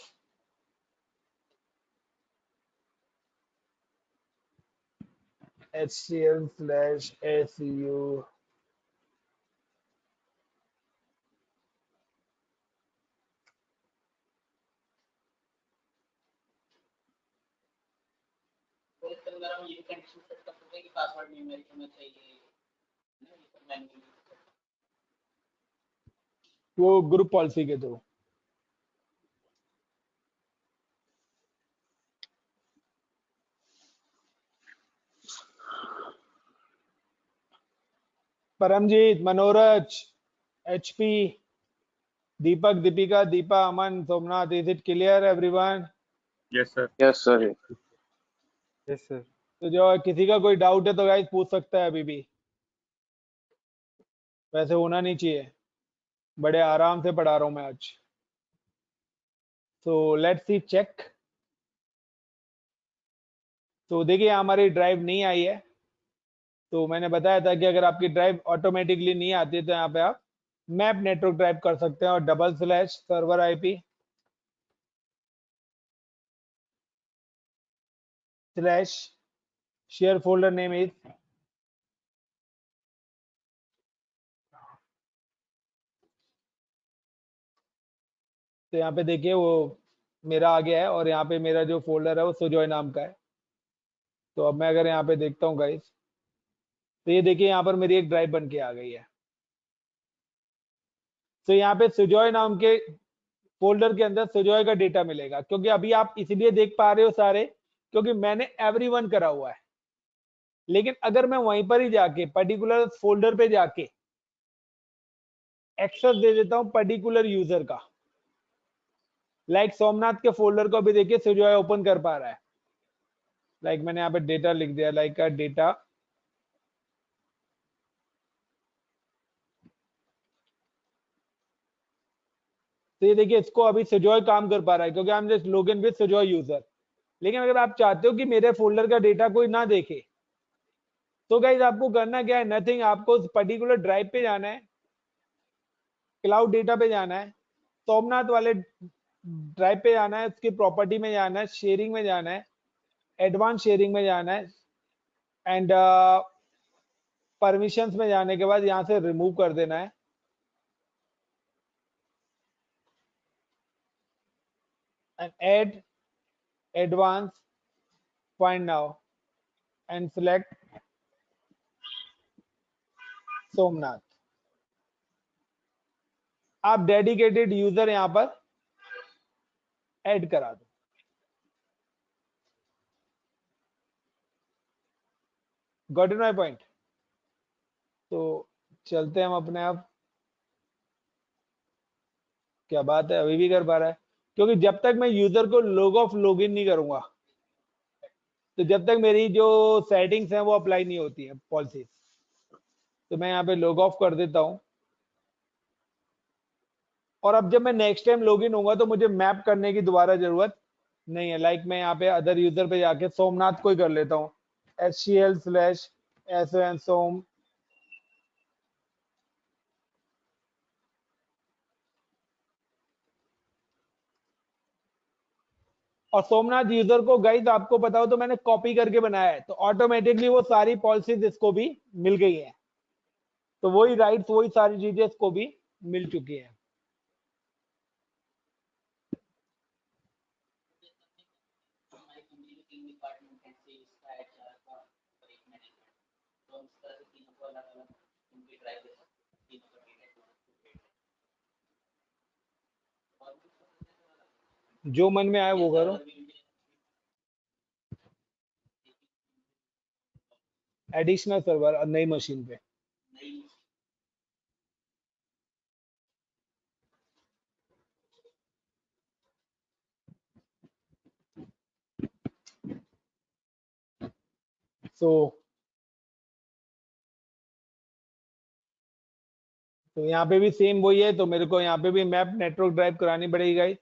HCL/SU वो ग्रुप पॉलिसी के through. Paramjeet, Manoraj, HP, Deepak, Deepika, Deepa, Aman, Somnath, is it clear everyone? Yes, sir. Yes, sir. Yes, sir. तो जो किसी का कोई डाउट है तो गाइस पूछ सकता है अभी भी, वैसे होना नहीं चाहिए, बड़े आराम से पढ़ा रहा हूं मैं आज। तो लेट्स सी चेक। तो देखिए हमारी ड्राइव नहीं आई है, तो मैंने बताया था कि अगर आपकी ड्राइव ऑटोमेटिकली नहीं आती तो यहाँ पे आप मैप नेटवर्क ड्राइव कर सकते हैं और /server IP / share folder name is तो यहाँ पे देखिए वो मेरा आ गया है और यहाँ पे मेरा जो फोल्डर है वो सुजॉय नाम का है। तो अब मैं अगर यहाँ पे देखता हूँ गाइस, तो ये देखिए यहाँ पर मेरी एक ड्राइव बन के आ गई है। तो यहाँ पे सुजॉय नाम के फोल्डर के अंदर सुजॉय का डेटा मिलेगा, क्योंकि अभी आप इसलिए देख पा रहे हो सारे क्योंकि मैंने एवरीवन करा हुआ है। लेकिन अगर मैं वहीं पर ही जाके पर्टिकुलर फोल्डर पे जाके एक्सेस दे देता हूं पर्टिकुलर यूजर का, लाइक सोमनाथ के फोल्डर को भी देखिए सुजॉय ओपन कर पा रहा है। लाइक मैंने यहाँ पे डेटा लिख दिया, लाइक का डेटा तो ये देखिए इसको अभी सुजॉय काम कर पा रहा है क्योंकि आई am just login with Sujoy user. लेकिन अगर आप चाहते हो कि मेरे फोल्डर का डेटा कोई ना देखे तो गाइज आपको करना क्या है, नथिंग, आपको उस पर्टिकुलर ड्राइव पे जाना है, क्लाउड डेटा पे जाना है, सोमनाथ वाले ड्राइव पे जाना है, उसकी प्रॉपर्टी में जाना है, शेयरिंग में जाना है, एडवांस शेयरिंग में जाना है एंड परमिशंस में जाने के बाद यहाँ से रिमूव कर देना है and add advanced find now and select Somnath. आप डेडिकेटेड यूजर यहां पर ऐड करा दो। Got it my point? तो चलते हैं हम अपने आप, क्या बात है अभी भी कर पा रहा है, क्योंकि जब तक मैं यूजर को लॉग ऑफ लॉगिन नहीं करूंगा तो जब तक मेरी जो सेटिंग्स हैं वो अप्लाई नहीं होती है पॉलिसीज। तो मैं यहाँ पे लॉग ऑफ कर देता हूँ और अब जब मैं नेक्स्ट टाइम लॉगिन होऊंगा तो मुझे मैप करने की दोबारा जरूरत नहीं है। लाइक मैं यहाँ पे अदर यूजर पे जाके सोमनाथ को ही कर लेता हूँ, HCL/SON सोम, और सोमनाथ यूजर को गाइस आपको पता हो तो मैंने कॉपी करके बनाया है, तो ऑटोमेटिकली वो सारी पॉलिसीज इसको भी मिल गई है। तो वही राइट्स वही सारी चीजें इसको भी मिल चुकी है। जो मन में आए वो करो। एडिशनल सर्वर नई मशीन पे, सो तो यहाँ पे भी सेम वही है, तो मेरे को यहाँ पे भी मैप नेटवर्क ड्राइव करानी पड़ेगी गाइस।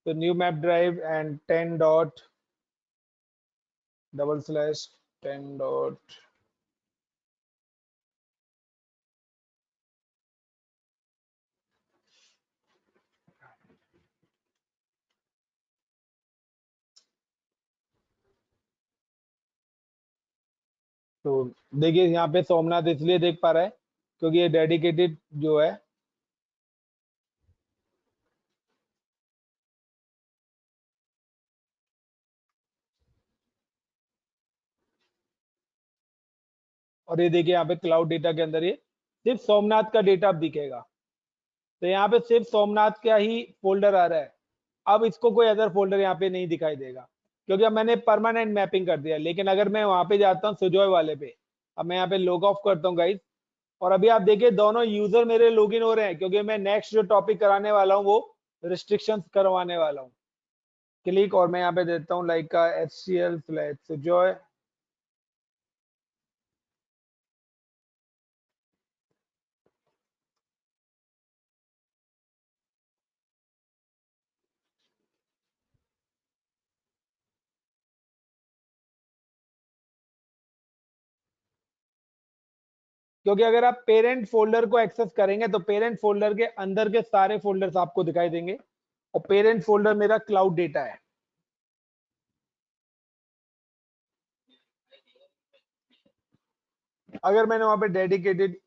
तो न्यू मैप ड्राइव एंड 10./10. तो देखिए यहाँ पे सोमनाथ इसलिए देख पा रहा है क्योंकि ये डेडिकेटेड जो है और ये देखिए यहाँ पे क्लाउड डेटा के अंदर ये सिर्फ सोमनाथ का डेटा अब दिखेगा। तो यहाँ पे सिर्फ सोमनाथ का ही फोल्डर आ रहा है। अब इसको कोई अदर फोल्डर यहाँ पे नहीं दिखाई देगा क्योंकि अब मैंने परमानेंट मैपिंग कर दिया। लेकिन अगर मैं वहां पे जाता हूँ सुजॉय वाले पे, अब मैं यहाँ पे लॉग ऑफ करता हूँ गाइस, और अभी आप देखिए दोनों यूजर मेरे लॉगिन हो रहे हैं क्योंकि मैं नेक्स्ट जो टॉपिक कराने वाला हूँ वो रिस्ट्रिक्शंस करवाने वाला हूँ। क्लिक, और मैं यहाँ पे देता हूँ लाइक का HCL/Sujoy। क्योंकि अगर आप पेरेंट फोल्डर को एक्सेस करेंगे तो पेरेंट फोल्डर के अंदर के सारे फोल्डर्स आपको दिखाई देंगे, और पेरेंट फोल्डर मेरा क्लाउड डेटा है। अगर मैंने वहां पे डेडिकेटेड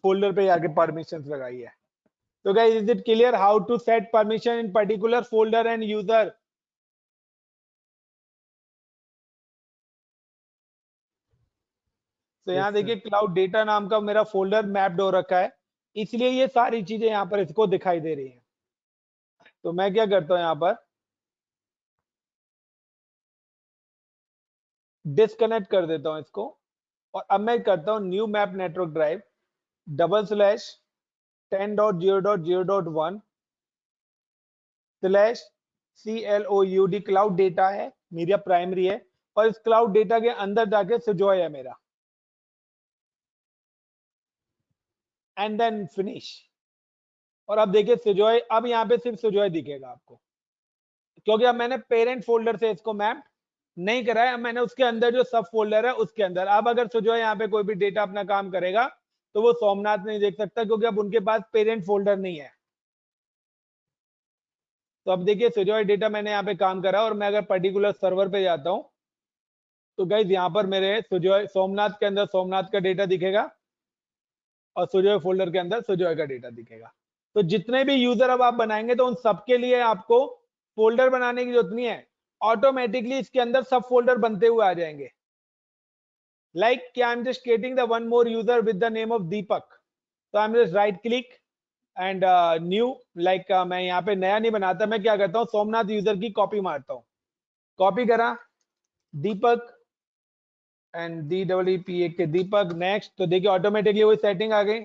फोल्डर पे जाके परमिशंस लगाई है तो guys, is it clear how to set permission in particular folder and user? तो यहाँ देखिए क्लाउड डेटा नाम का मेरा फोल्डर मैप्ड हो रखा है, इसलिए ये सारी चीजें यहाँ पर इसको दिखाई दे रही हैं। तो मैं क्या करता हूँ यहाँ पर डिस्कनेक्ट कर देता हूँ इसको, और अब मैं करता हूँ new map network drive /10.0.0.1/CLOUD cloud data है मेरा प्राइमरी है, और इस क्लाउड डेटा के अंदर जाके सुजॉय है मेरा, एंड देन फिनिश। और अब देखिए सुजॉय, अब यहाँ पे सिर्फ सुजॉय दिखेगा आपको क्योंकि अब मैंने पेरेंट फोल्डर से इसको मैप नहीं करा है। अब मैंने उसके अंदर जो सब फोल्डर है उसके अंदर, अब अगर सुजॉय यहाँ पे कोई भी डेटा अपना काम करेगा तो वो सोमनाथ नहीं देख सकता क्योंकि अब उनके पास पेरेंट फोल्डर नहीं है। तो अब देखिए सुजॉय डेटा मैंने यहाँ पे काम करा, और मैं अगर पर्टिकुलर सर्वर पे जाता हूँ तो गाइस यहाँ पर मेरे सुजॉय सोमनाथ के अंदर सोमनाथ का डेटा दिखेगा, और सुजॉय फोल्डर के अंदर सुजॉय का डेटा दिखेगा। तो जितने भी यूजर अब आप बनाएंगे तो उन सबके लिए आपको फोल्डर बनाने की जरूरत नहीं है, ऑटोमेटिकली इसके अंदर सब फोल्डर बनते हुए आ जाएंगे। Like I'm just creating the one more user with the name of Deepak. So I'm just right click and new, like मैं यहाँ पे नया नहीं बनाता, मैं क्या करता हूँ सोमनाथ यूजर की कॉपी मारता हूँ। कॉपी करा दीपक एंड DEEPA के दीपक, नेक्स्ट। तो देखिए ऑटोमेटिकली वही सेटिंग आ गई।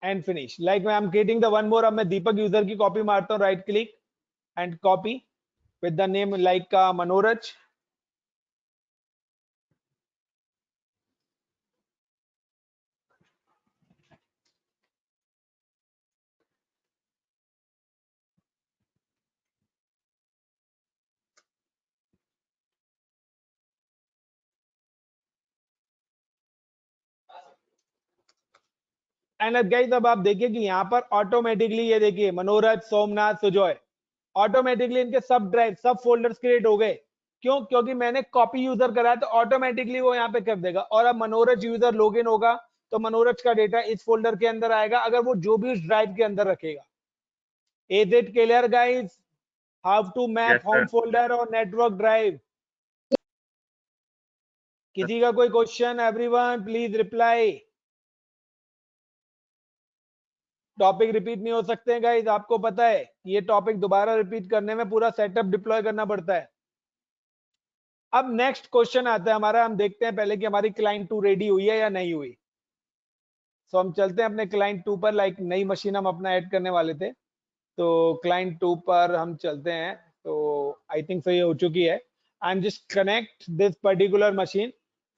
एंड फिनिश, लाइक मैं I'm creating the one more, अब मैं दीपक यूजर की कॉपी मारता हूँ, right click and copy with the name like Manoraj। And guys अब आप देखिए कि यहाँ पर ऑटोमेटिकली ये देखिए मनोरज, सोमनाथ, सुजॉय, ऑटोमेटिकली इनके सब ड्राइव सब फोल्डर्स क्रिएट हो गए। क्यों? क्योंकि मैंने कॉपी यूजर कराया तो ऑटोमेटिकली वो यहाँ पे कर देगा। और अब मनोरज यूजर लॉगिन होगा तो मनोरज का डेटा इस फोल्डर के अंदर आएगा, अगर वो जो भी उस ड्राइव के अंदर रखेगा। Is it clear guys how to map home folder और नेटवर्क ड्राइव? किसी का कोई question? Everyone please reply. Topic repeat नहीं हो सकते हैं गाइस, आपको पता है ये टॉपिक दोबारा रिपीट करने में पूरा सेटअप डिप्लॉय करना पड़ता है। अब नेक्स्ट क्वेश्चन आता है हमारा, हम देखते हैं पहले कि हमारी क्लाइंट 2 रेडी हुई है या नहीं हुई। सो हम चलते हैं अपने क्लाइंट 2 पर, लाइक नई मशीन हम अपना ऐड करने वाले थे, तो क्लाइंट 2 पर हम चलते हैं। तो आई थिंक सो ये हो चुकी है। I am just connect this particular machine.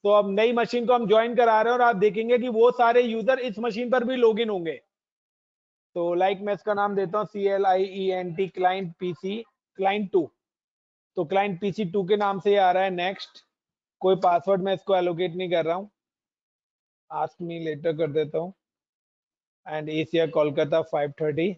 तो अब नई मशीन को हम ज्वाइन करा रहे हैं, और आप देखेंगे कि वो सारे यूजर इस मशीन पर भी लॉगिन होंगे। तो लाइक मैं इसका नाम देता हूँ CLIENT क्लाइंट PC क्लाइंट 2। तो क्लाइंट PC 2 के नाम से ये आ रहा है। नेक्स्ट, कोई पासवर्ड मैं इसको एलोकेट नहीं कर रहा हूँ, आस्क मी लेटर कर देता हूँ, and Asia Kolkata 530।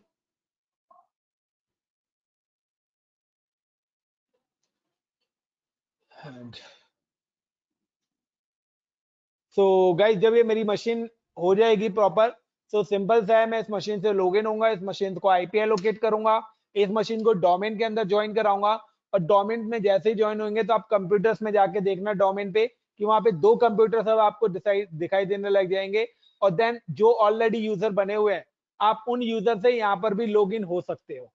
So guys जब ये मेरी मशीन हो जाएगी प्रॉपर, तो सिंपल सा है, मैं इस मशीन से लॉगिन होऊंगा, इस मशीन को आईपी एलोकेट करूंगा, इस मशीन को डोमेन के अंदर ज्वाइन कराऊंगा, और डोमेन में जैसे ही ज्वाइन होंगे तो आप कंप्यूटर्स में जाके देखना डोमेन पे कि वहां पे 2 कंप्यूटर सब आपको दिखाई देने लग जाएंगे, और देन जो ऑलरेडी यूजर बने हुए हैं आप उन यूजर से यहाँ पर भी लॉगिन हो सकते हो।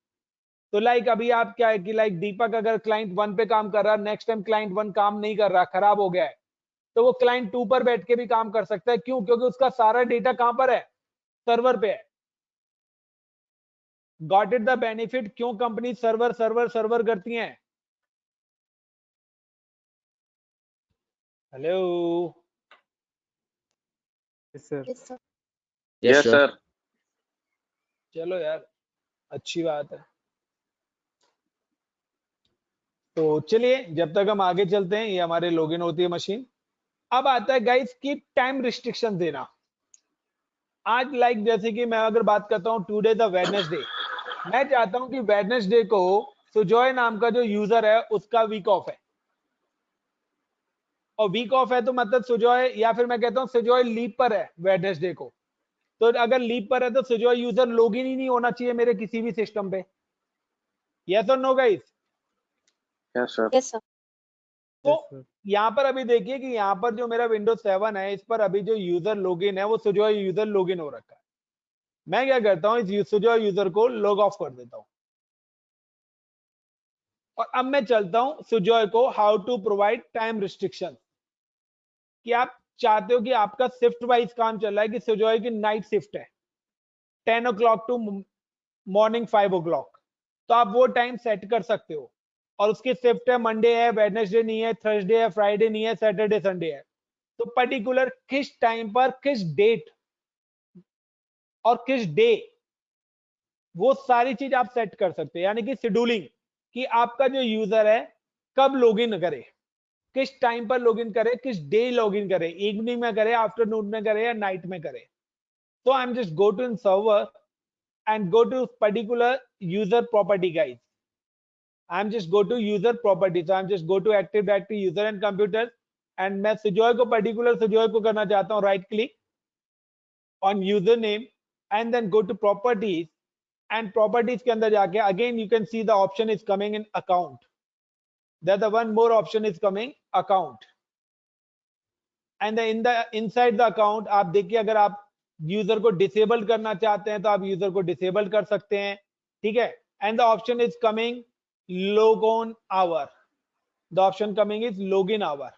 तो लाइक अभी आप क्या है कि लाइक दीपक अगर क्लाइंट 1 पे काम कर रहा है, नेक्स्ट टाइम क्लाइंट 1 काम नहीं कर रहा, खराब हो गया है, तो वो क्लाइंट 2 पर बैठ के भी काम कर सकता है। क्यों? क्योंकि उसका सारा डेटा कहां पर है? सर्वर पे है। Got it the benefit? क्यों कंपनी सर्वर सर्वर सर्वर करती हैं? Hello, Yes, sir. Yes, sir. Yes, sir. चलो यार अच्छी बात है। तो चलिए जब तक हम आगे चलते हैं, ये हमारे लॉगिन होती है मशीन। अब आता है गाइस की टाइम रिस्ट्रिक्शन देना। आज लाइक जैसे कि मैं अगर बात करता हूं टुडे द वेडनेसडे, मैं चाहता हूं कि वेडनेसडे को सुजॉय नाम का जो यूजर है उसका वीक ऑफ है, और वीक ऑफ है तो मतलब सुजॉय, या फिर मैं कहता हूं सुजॉय लीव पर है वेडनेसडे को। तो अगर लीव पर है तो सुजॉय यूजर लॉगिन ही नहीं होना चाहिए मेरे किसी भी सिस्टम पे। यस और no guys? Yes, sir. Yes, sir. तो Yes, sir. यहाँ पर अभी देखिए कि यहाँ पर जो मेरा विंडोज 7 है, इस पर अभी जो यूजर लॉगिन है वो सुजॉय यूजर लॉगिन हो रखा है। मैं क्या करता हूँ, इस सुजॉय यूजर को लॉग ऑफ कर देता हूँ, और अब मैं चलता हूँ सुजॉय को how to provide time restriction. कि आप चाहते हो कि आपका शिफ्ट वाइज काम चल रहा है, कि सुजॉय की नाइट शिफ्ट है 10 o'clock टू मॉर्निंग 5 o'clock, तो आप वो टाइम सेट कर सकते हो। और उसकी शिफ्ट है मंडे है, वेडनेसडे नहीं है, थर्सडे है, फ्राइडे नहीं है, सैटरडे संडे है, तो पर्टिकुलर किस टाइम पर किस डेट और किस डे, वो सारी चीज आप सेट कर सकते हैं। यानी कि शेड्यूलिंग, कि आपका जो यूजर है कब लॉगिन करे, किस टाइम पर लॉगिन करे, किस डे लॉगिन करे, इवनिंग में करे, आफ्टरनून में करे, या नाइट में करे। तो I am just go to in server and go to particular user property guys. I'm just go to user property, so I'm just go to active directory user and computers, and मैं सुजॉय को particular सुजॉय को करना चाहता हूँ right click on username and then go to properties, and properties के अंदर जाके again you can see the option is coming in account. There's the one more option is coming account, and in the inside the account आप देखिए, अगर आप यूजर को डिसेबल करना चाहते हैं तो आप यूजर को डिसेबल कर सकते हैं, ठीक है। And the option is coming log on hour, the option coming is log in hour,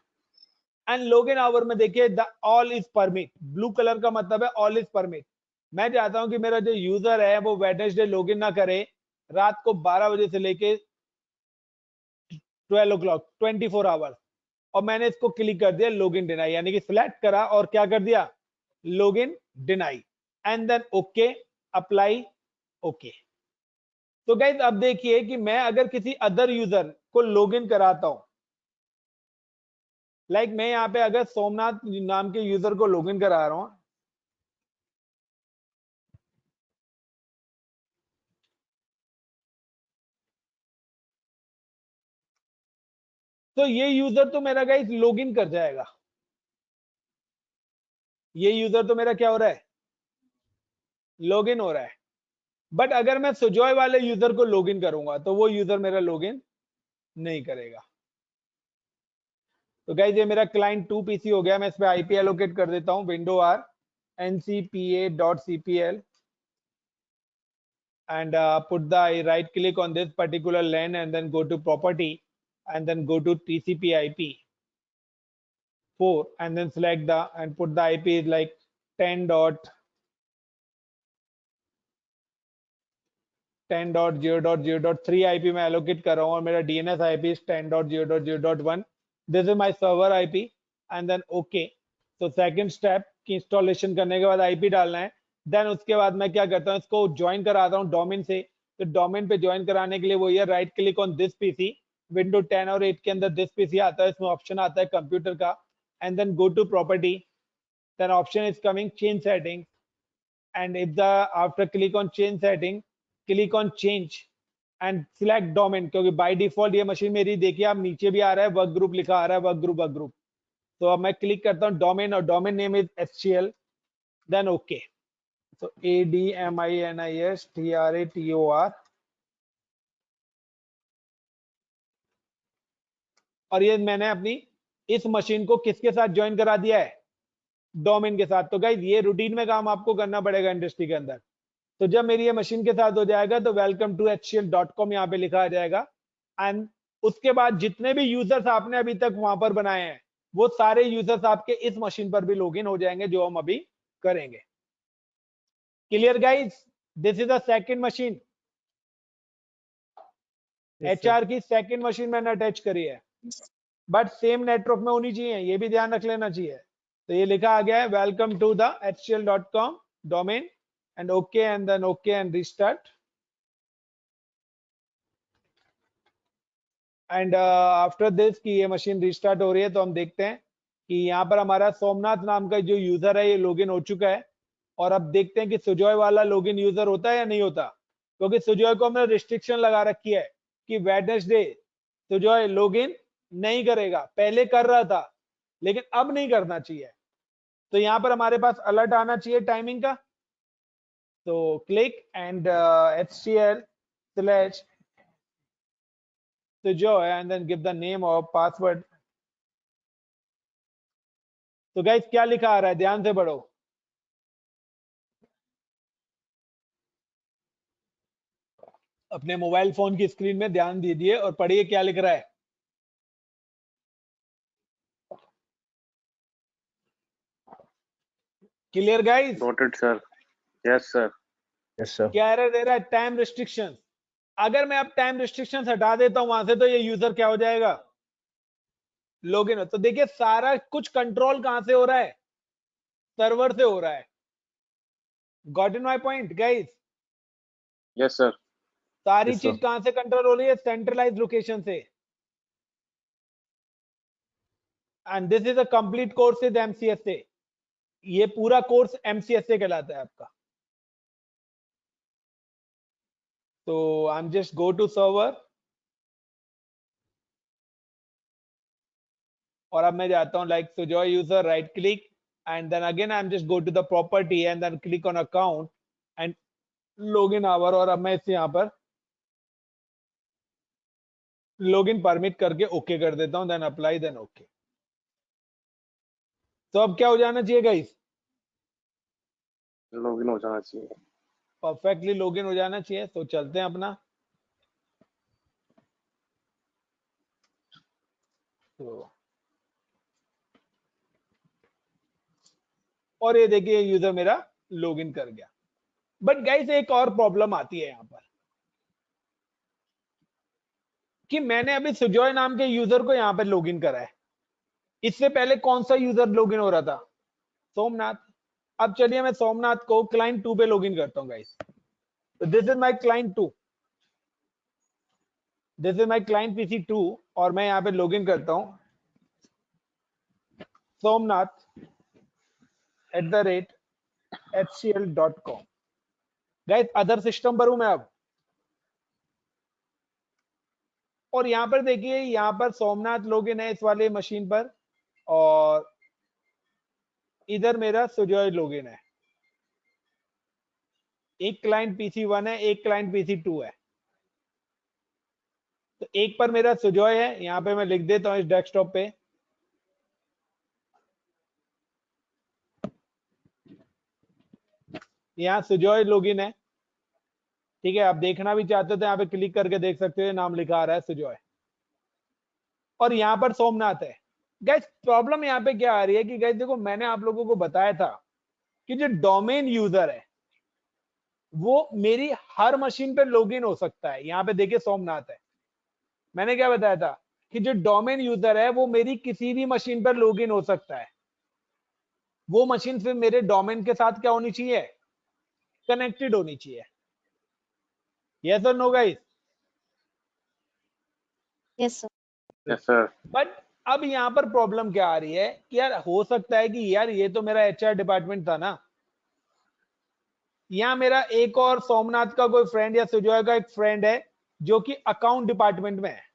and log in hour में देखिए the all is permit, blue colour का मतलब है ऑल इज परमिट। मैं चाहता हूं कि मेरा जो यूजर है वो वेडनेसडे लॉग इन ना करे रात को 12 बजे से लेके 12 o'clock 24 आवर्स, और मैंने इसको क्लिक कर दिया लॉग इन डिनाई, यानी कि सिलेक्ट करा और क्या कर दिया, log in deny, and then okay apply okay. तो गाइस अब देखिए कि मैं अगर किसी अदर यूजर को लॉग इन कराता हूं, लाइक मैं यहां पे अगर सोमनाथ नाम के यूजर को लॉग इन करा रहा हूं, तो ये यूजर तो मेरा गाइस लॉग इन कर जाएगा, ये यूजर तो मेरा क्या हो रहा है, लॉग इन हो रहा है। बट अगर मैं सुजॉय वाले यूजर को लॉग इन करूंगा तो वो यूजर मेरा लॉग इन नहीं करेगा। तो गाइस ये मेरा क्लाइंट 2 पीसी हो गया। मैं इस पे आईपी एलोकेट कर देता हूं, window R ncpa.cpl, and put the right click on this particular LAN and then go to property and then go to TCP IP 4 and then select the and put the IP is like 10.0.0.3 IP मैं allocate कर रहा हूँ, और मेरा DNS IP is 10.0.0.1. This is my server IP and then OK. तो सेकंड स्टेप की इंस्टॉलेशन करने के बाद IP डालना है। देन उसके बाद मैं क्या करता हूँ, इसको ज्वाइन कराता हूँ डोमेन से। तो डोमेन पे ज्वाइन कराने के लिए वो ये right click on this PC, window 10 और 8 के अंदर दिस पीसी आता है, इसमें ऑप्शन आता है कंप्यूटर का, and then go to property, then option is coming change setting, and if the after click on change setting, click on change and select domain, क्योंकि बाय डिफॉल्ट ये मशीन मेरी देखिए आप नीचे भी आ रहा है वर्क ग्रुप लिखा आ रहा है, वर्क ग्रुप। तो अब मैं क्लिक करता हूँ डोमेन और domain name is HCL, then okay. तो ADMINISTRATOR, और ये मैंने अपनी इस मशीन को किसके साथ ज्वाइन करा दिया है, डोमेन के साथ। तो गाइस ये रूटीन में काम आपको करना पड़ेगा इंडस्ट्री के अंदर। तो जब मेरी ये मशीन के साथ हो जाएगा तो वेलकम टू HCL.com यहाँ पे लिखा आ जाएगा, एंड उसके बाद जितने भी यूजर्स आपने अभी तक वहां पर बनाए हैं वो सारे यूजर्स आपके इस मशीन पर भी लॉगिन हो जाएंगे, जो हम अभी करेंगे। Clear guys, this is the second machine, HR की सेकंड मशीन मैंने अटैच करी है, बट सेम नेटवर्क में होनी चाहिए, ये भी ध्यान रख लेना चाहिए। तो ये लिखा आ गया है welcome to the HCL.com domain and okay and then okay and restart. And after this कि ये मशीन रिस्टार्ट हो रही है तो हम देखते हैं कि यहाँ पर हमारा सोमनाथ नाम का जो यूजर है ये लॉगिन हो चुका है। और अब देखते हैं कि सुजॉय वाला लॉगिन यूजर होता है या नहीं होता, क्योंकि सुजॉय को हमने रिस्ट्रिक्शन लगा रखी है कि वेडनेसडे सुजॉय लॉगिन नहीं करेगा। पहले कर रहा था लेकिन अब नहीं करना चाहिए। तो यहाँ पर हमारे पास अलर्ट आना चाहिए टाइमिंग का। तो click and HCL/ Sujoy and then give the name or password. तो गाइस क्या लिखा आ रहा है, ध्यान से पढ़ो। अपने मोबाइल फोन की स्क्रीन में ध्यान दीजिए और पढ़िए क्या लिख रहा है। Clear guys? Noted, sir. Yes, sir. Yes, sir. क्या एरर दे रहा है, टाइम रिस्ट्रिक्शन। अगर मैं अब टाइम रिस्ट्रिक्शन हटा देता हूं वहां से तो ये यूजर क्या हो जाएगा, लॉगिन हो। तो देखिए सारा कुछ कंट्रोल कहां से हो रहा है, सर्वर से हो रहा है। Got in my point guys? Yes, sir. सारी Yes, sir. चीज कहां से कंट्रोल हो रही है, सेंट्रलाइज लोकेशन से। And this is a complete course with MCSA। ये पूरा कोर्स MCSA कहलाता है आपका। तो I am just go to server, और अब मैं जाता हूं like Sujoy user, right click and then again I am just go to the property and then click on account and login hour. और अब मैं इसे यहाँ पर लॉगिन परमिट करके ओके कर देता हूं, देन अप्लाई, देन ओके। तो अब क्या हो जाना चाहिए गाइस, Login हो जाना चाहिए। परफेक्टली लॉगिन हो जाना चाहिए। तो चलते हैं अपना। तो और ये देखिए यूजर मेरा लॉगिन कर गया। बट गाइस एक और प्रॉब्लम आती है यहाँ पर कि मैंने अभी सुजॉय नाम के यूजर को यहाँ पर लॉगिन करा है। इससे पहले कौन सा यूजर लॉगिन हो रहा था, सोमनाथ। अब चलिए मैं सोमनाथ को क्लाइंट 2 पे लॉगिन करता हूँ गाइस। तो this is my client 2, this is my client PC2 और मैं यहाँ पे लॉगिन करता हूँ somnath@hcl.com। गाइस अदर सिस्टम पर हूं मैं अब, और यहाँ पर देखिए यहाँ पर सोमनाथ लॉगिन है इस वाले मशीन पर, और इधर मेरा सुजॉय लॉगिन है। एक क्लाइंट PC1 है, एक क्लाइंट PC2 है। तो एक पर मेरा सुजॉय है, यहाँ पे मैं लिख देता हूँ इस डेस्कटॉप पे, यहाँ सुजॉय लॉगिन है। ठीक है, आप देखना भी चाहते हो तो यहाँ पे क्लिक करके देख सकते हो, नाम लिखा आ रहा है सुजॉय, और यहाँ पर सोमनाथ है। गाइस प्रॉब्लम यहाँ पे क्या आ रही है कि गाइस देखो मैंने आप लोगों को बताया था कि जो डोमेन यूजर है वो मेरी हर मशीन पे लॉगिन हो सकता है। यहाँ पे देखिए सोमनाथ है। मैंने क्या बताया था कि जो डोमेन यूजर है वो मेरी किसी भी मशीन पर लॉगिन हो सकता है। वो मशीन फिर मेरे डोमेन के साथ क्या होनी चाहिए, कनेक्टेड होनी चाहिए। यस और no guys? Yes, sir. Yes, sir. But अब यहाँ पर प्रॉब्लम क्या आ रही है कि यार हो सकता है कि यार ये तो मेरा HR डिपार्टमेंट था ना, यहाँ मेरा एक और सोमनाथ का कोई फ्रेंड या सुजॉय का एक फ्रेंड है जो कि अकाउंट डिपार्टमेंट में है।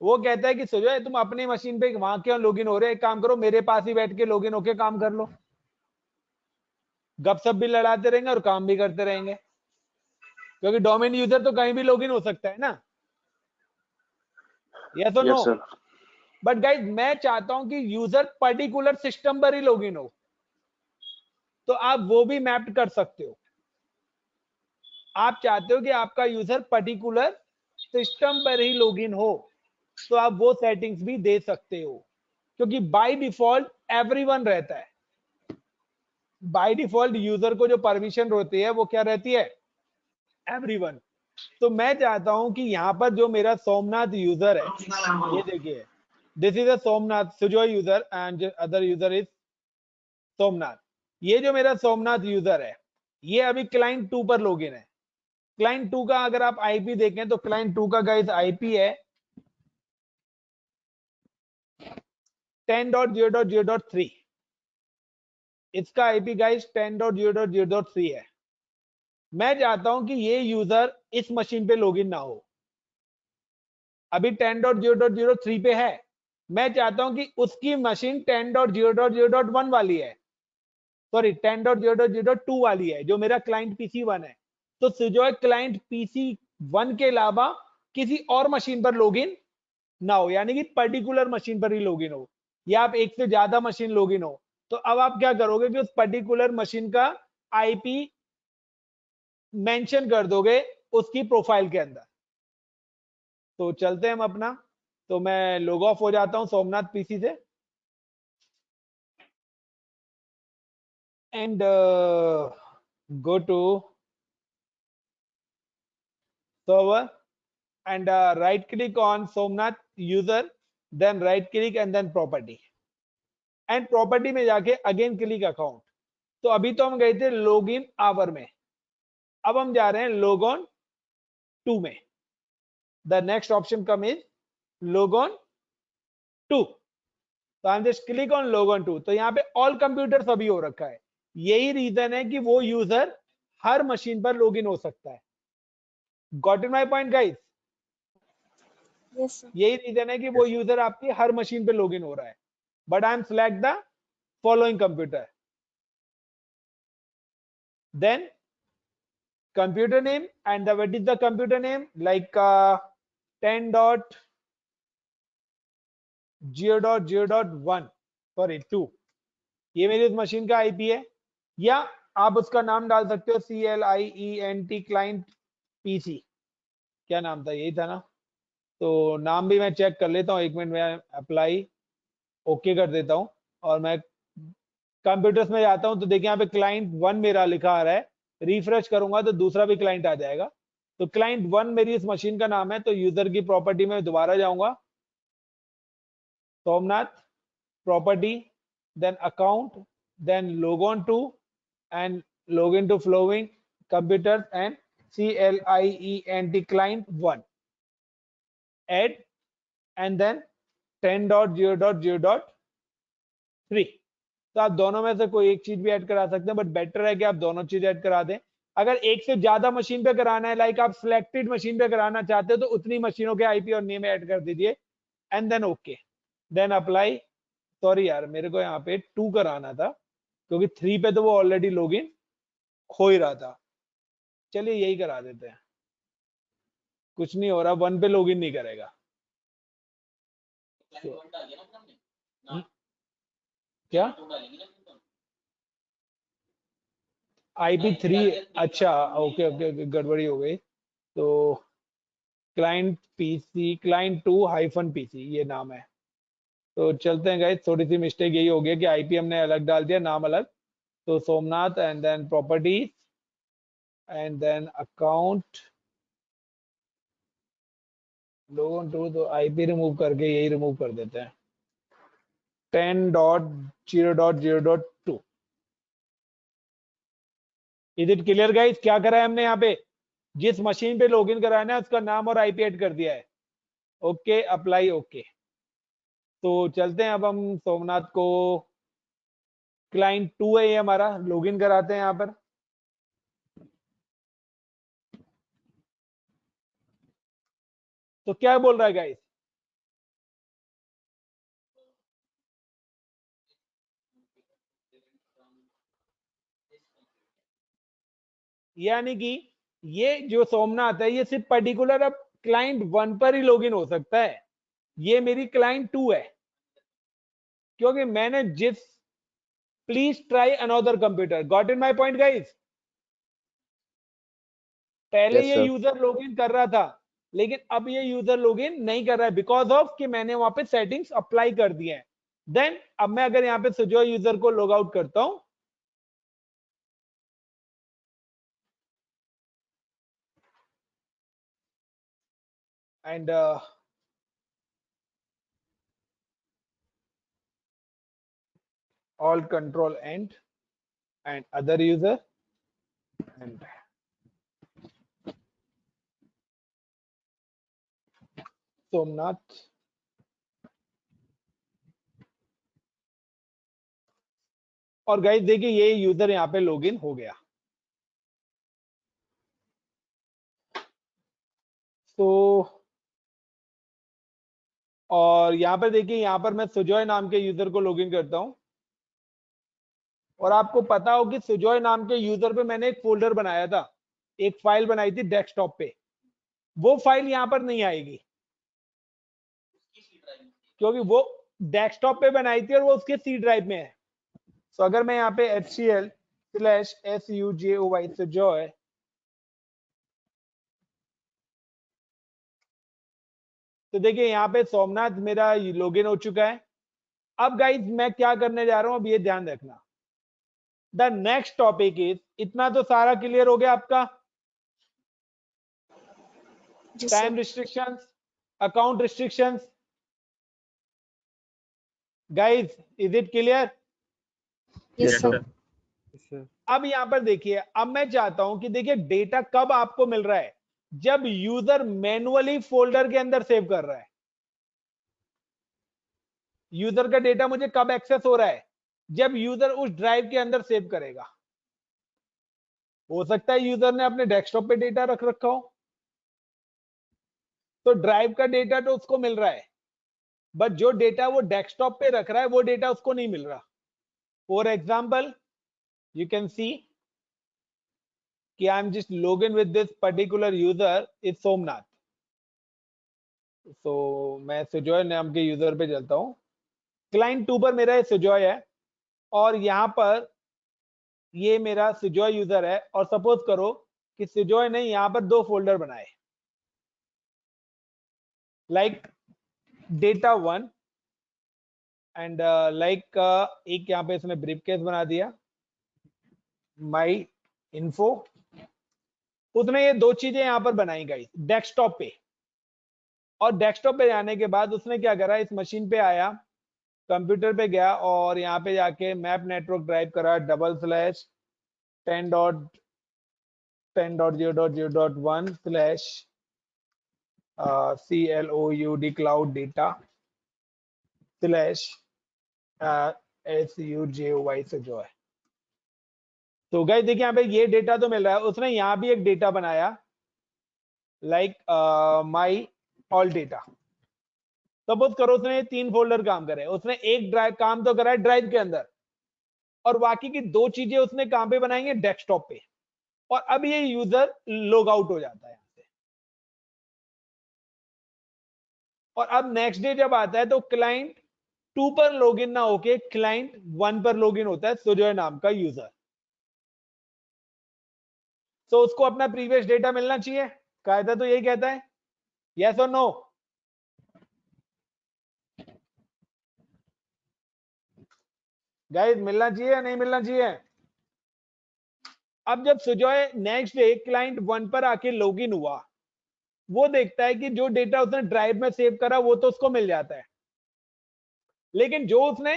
वो कहता है कि सुजय तुम अपनी मशीन पे वहां क्यों लॉगिन हो रहे हो, एक काम करो मेरे पास ही बैठ के लॉगिन होके काम कर लो, गपशप भी लड़ाते रहेंगे और काम भी करते रहेंगे, क्योंकि डोमेन यूजर तो कहीं भी लॉगिन हो सकता है ना, यस और no. Yes, sir. But guys मैं चाहता हूं कि यूजर पर्टिकुलर सिस्टम पर ही लॉगिन हो, तो आप वो भी मैप कर सकते हो। आप चाहते हो कि आपका यूजर पर्टिकुलर सिस्टम पर ही लॉगिन हो, तो आप वो सेटिंग्स भी दे सकते हो, क्योंकि बाय डिफॉल्ट एवरीवन रहता है। बाय डिफॉल्ट यूजर को जो परमिशन होती है वो क्या रहती है, एवरीवन। तो मैं चाहता हूं कि यहां पर जो मेरा सोमनाथ यूजर है, ये देखिए this is a Somnath Sujoy user and other user is Somnath. ये जो मेरा सोमनाथ यूजर है ये अभी क्लाइंट 2 पर लॉगिन है। क्लाइंट 2 का अगर आप आईपी देखें तो क्लाइंट 2 का गाइस आईपी है 10.0.0.3। इसका आईपी गाइस 10.0.0.3 है। मैं चाहता हूं कि ये यूजर इस मशीन पे लॉगिन ना हो, अभी 10.0.0.3 पे है। मैं चाहता हूं कि उसकी मशीन 10.0.0.1 वाली है, सॉरी 10.0.0.2 वाली है, जो मेरा क्लाइंट पीसी 1 है। तो सुजोय क्लाइंट पीसी 1 के अलावा किसी और मशीन पर लॉगिन ना हो, यानी कि पर्टिकुलर मशीन पर ही लॉगिन हो, या आप एक से ज्यादा मशीन लॉगिन हो। तो अब आप क्या करोगे कि उस पर्टिकुलर मशीन का आईपी मेंशन कर दोगे उसकी प्रोफाइल के अंदर। तो चलते हैं हम अपना, तो मैं लॉग ऑफ हो जाता हूं सोमनाथ पीसी से and go to server and right click on Somnath user, then right click and then property, and property में जाके again click account। तो अभी तो हम गए थे login hour में, अब हम जा रहे हैं log on to में। the next option come is log on to, तो हम just click on log on to। तो यहाँ पे all computers अभी हो रखा है, यही रीजन है कि वो यूजर हर मशीन पर लॉगिन हो सकता है। Got it my point guys? Yes, sir. यही रीजन है कि वो यूजर आपकी हर मशीन पे लॉगिन हो रहा है। But I am select the following computer, then computer name, and what is the computer name, like 10.0.0.1 sorry 2, ये मेरी इस मशीन का आईपी है। या आप उसका नाम डाल सकते हो CLIENT क्लाइंट पीसी, क्या नाम था, यही था ना। तो नाम भी मैं चेक कर लेता हूँ, एक मिनट में अप्लाई ओके कर देता हूँ, और मैं कंप्यूटर्स में जाता हूँ तो देखिए यहाँ पे क्लाइंट 1 मेरा लिखा आ रहा है, रिफ्रेश करूंगा तो दूसरा भी क्लाइंट आ जाएगा। तो क्लाइंट 1 मेरी इस मशीन का नाम है। तो यूजर की प्रॉपर्टी में दोबारा जाऊंगा, Somnath property, then account, then log on to and log in to flowing computers and CLIENT client 1 add and then 10.0.0.3। तो आप दोनों में से कोई एक चीज भी ऐड करा सकते हैं, बट बेटर है कि आप दोनों चीज ऐड करा दें। अगर एक से ज्यादा मशीन पे कराना है, लाइक आप सिलेक्टेड मशीन पे कराना चाहते हो, तो उतनी मशीनों के आईपी और नेम ऐड कर दीजिए and then okay, then apply. Sorry यार, मेरे को यहाँ पे 2 कराना था, क्योंकि 3 पे तो वो ऑलरेडी लॉगिन हो ही रहा था। चलिए यही करा देते हैं, कुछ नहीं हो रहा, 1 पे लॉगिन नहीं करेगा। क्या IP3? अच्छा ओके ओके, गड़बड़ी हो गई। तो क्लाइंट पीसी क्लाइंट 2-PC ये नाम है। तो चलते हैं गाइस, थोड़ी सी मिस्टेक यही हो गया कि आईपी हमने अलग डाल दिया, नाम अलग। तो Somnath and then properties and then account logon to, तो आईपी रिमूव करके यही रिमूव कर देते हैं 10.0.0.2। Is it clear guys? क्या करा है हमने यहाँ पे, जिस मशीन पे लॉगिन कराना है उसका नाम और आईपी ऐड कर दिया है। Okay apply okay. तो चलते हैं अब हम सोमनाथ को, क्लाइंट 2 है ये हमारा, लॉगिन कराते हैं यहाँ पर। तो क्या बोल रहा है गाइस? यानी कि ये जो सोमनाथ है ये सिर्फ पर्टिकुलर अब क्लाइंट 1 पर ही लॉगिन हो सकता है, ये मेरी क्लाइंट 2 है, क्योंकि मैंने जिस please try another computer, got in my point guys? पहले Yes, ये sir. यूजर लॉगिन कर रहा था, लेकिन अब ये यूजर लॉगिन नहीं कर रहा है बिकॉज ऑफ कि मैंने वहां पे सेटिंग्स अप्लाई कर दिए हैं। देन अब मैं अगर यहाँ पे सुजो यूजर को लॉग आउट करता हूं, and all control and other user and Somnath, और गाइस देखिए ये यूजर यहाँ पे लॉगिन हो गया। तो और यहाँ पर देखिए, यहाँ पर मैं सुजॉय नाम के यूजर को लॉगिन करता हूं, और आपको पता हो कि सुजॉय नाम के यूजर पे मैंने एक फोल्डर बनाया था, एक फाइल बनाई थी डेस्कटॉप पे, वो फाइल यहाँ पर नहीं आएगी क्योंकि वो डेस्कटॉप पे बनाई थी और वो उसके सी ड्राइव में है। तो अगर मैं यहाँ पे HCL/SUJOY सुजॉय, तो देखिए यहाँ पे सोमनाथ मेरा लॉगिन हो चुका है। अब गाइस मैं क्या करने जा रहा हूं, अब ये ध्यान रखना, द नेक्स्ट टॉपिक इज, इतना तो सारा क्लियर हो गया आपका? Yes, time sir. Restrictions, account restrictions, guys is it clear? Yes, Yes, sir. sir. Yes, sir. अब यहां पर देखिए, अब मैं चाहता हूं कि देखिए डेटा कब आपको मिल रहा है, जब यूजर मैनुअली फोल्डर के अंदर सेव कर रहा है। यूजर का डेटा मुझे कब एक्सेस हो रहा है, जब यूजर उस ड्राइव के अंदर सेव करेगा। हो सकता है यूजर ने अपने डेस्कटॉप पे डेटा रख रखा हो, तो ड्राइव का डेटा तो उसको मिल रहा है, बट जो डेटा वो डेस्कटॉप पे रख रहा है वो डेटा उसको नहीं मिल रहा। For example you can see कि I'm just login with this particular user is Somnath. so मैं सुजॉय नाम के यूजर पे चलता हूं, क्लाइंट 2 पर मेरा सुजॉय है, और यहां पर ये मेरा सुजॉय यूजर है, और सपोज करो कि सुजॉय ने यहां पर 2 फोल्डर बनाए, लाइक डेटा 1 एंड लाइक एक यहां पे इसने ब्रीफकेस बना दिया, माई इन्फो। उसने ये 2 चीजें यहां पर बनाई गाइस डेस्कटॉप पे, और डेस्कटॉप पे जाने के बाद उसने क्या करा, इस मशीन पे आया, कंप्यूटर पे गया, और यहाँ पे जाके मैप नेटवर्क ड्राइव करा $10.10.0.1/CLOUD क्लाउड डेटा /SUJOY से जो है। तो गाइस देखिए यहाँ पे ये डेटा तो मिल रहा है, उसने यहाँ भी एक डेटा बनाया like my all data. Suppose करो उसने 3 फोल्डर काम करे, उसने एक ड्राइव काम तो करा है ड्राइव के अंदर, और बाकी की 2 चीजें उसने कहां पे बनाएंगे, डेस्कटॉप पे, और अब ये यूजर लॉग आउट हो जाता है यहाँ से। और अब नेक्स्ट डे जब आता है तो क्लाइंट 2 पर लॉगिन ना होके क्लाइंट 1 पर लॉगिन होता है सुजॉय नाम का यूजर। तो उसको अपना प्रीवियस डेटा मिलना चाहिए, कायदा तो यही कहता है, यस और नो? गाइस मिलना चाहिए या नहीं मिलना चाहिए? अब जब सुजॉय नेक्स्ट डे क्लाइंट 1 पर आके लॉगिन हुआ, वो देखता है कि जो डेटा उसने ड्राइव में सेव करा वो तो उसको मिल जाता है, लेकिन जो उसने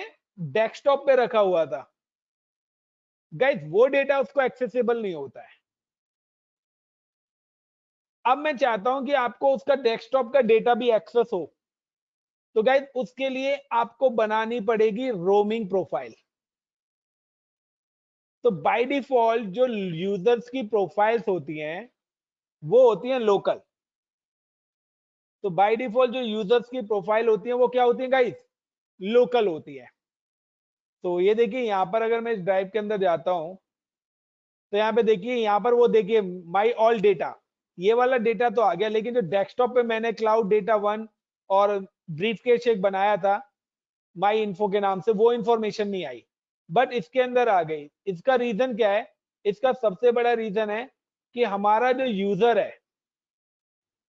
डेस्कटॉप पे रखा हुआ था गाइस वो डेटा उसको एक्सेसिबल नहीं होता है। अब मैं चाहता हूं कि आपको उसका डेस्कटॉप का डेटा भी एक्सेस हो, तो गाइस उसके लिए आपको बनानी पड़ेगी रोमिंग प्रोफाइल। तो बाय डिफॉल्ट जो यूजर्स की प्रोफाइल्स होती हैं वो होती हैं लोकल। तो बाय डिफॉल्ट जो यूजर्स की प्रोफाइल होती है वो क्या होती है गाइस, लोकल होती है। तो ये देखिए यहाँ पर अगर मैं इस ड्राइव के अंदर जाता हूं तो यहाँ पे देखिए, यहाँ पर वो देखिए माई ऑल डेटा, ये वाला डेटा तो आ गया, लेकिन जो डेस्कटॉप पे मैंने क्लाउड डेटा 1 और ब्रीफकेस एक बनाया था माई इन्फो के नाम से, वो इंफॉर्मेशन नहीं आई, बट इसके अंदर आ गई। इसका रीजन क्या है? इसका सबसे बड़ा रीजन है कि हमारा जो यूजर है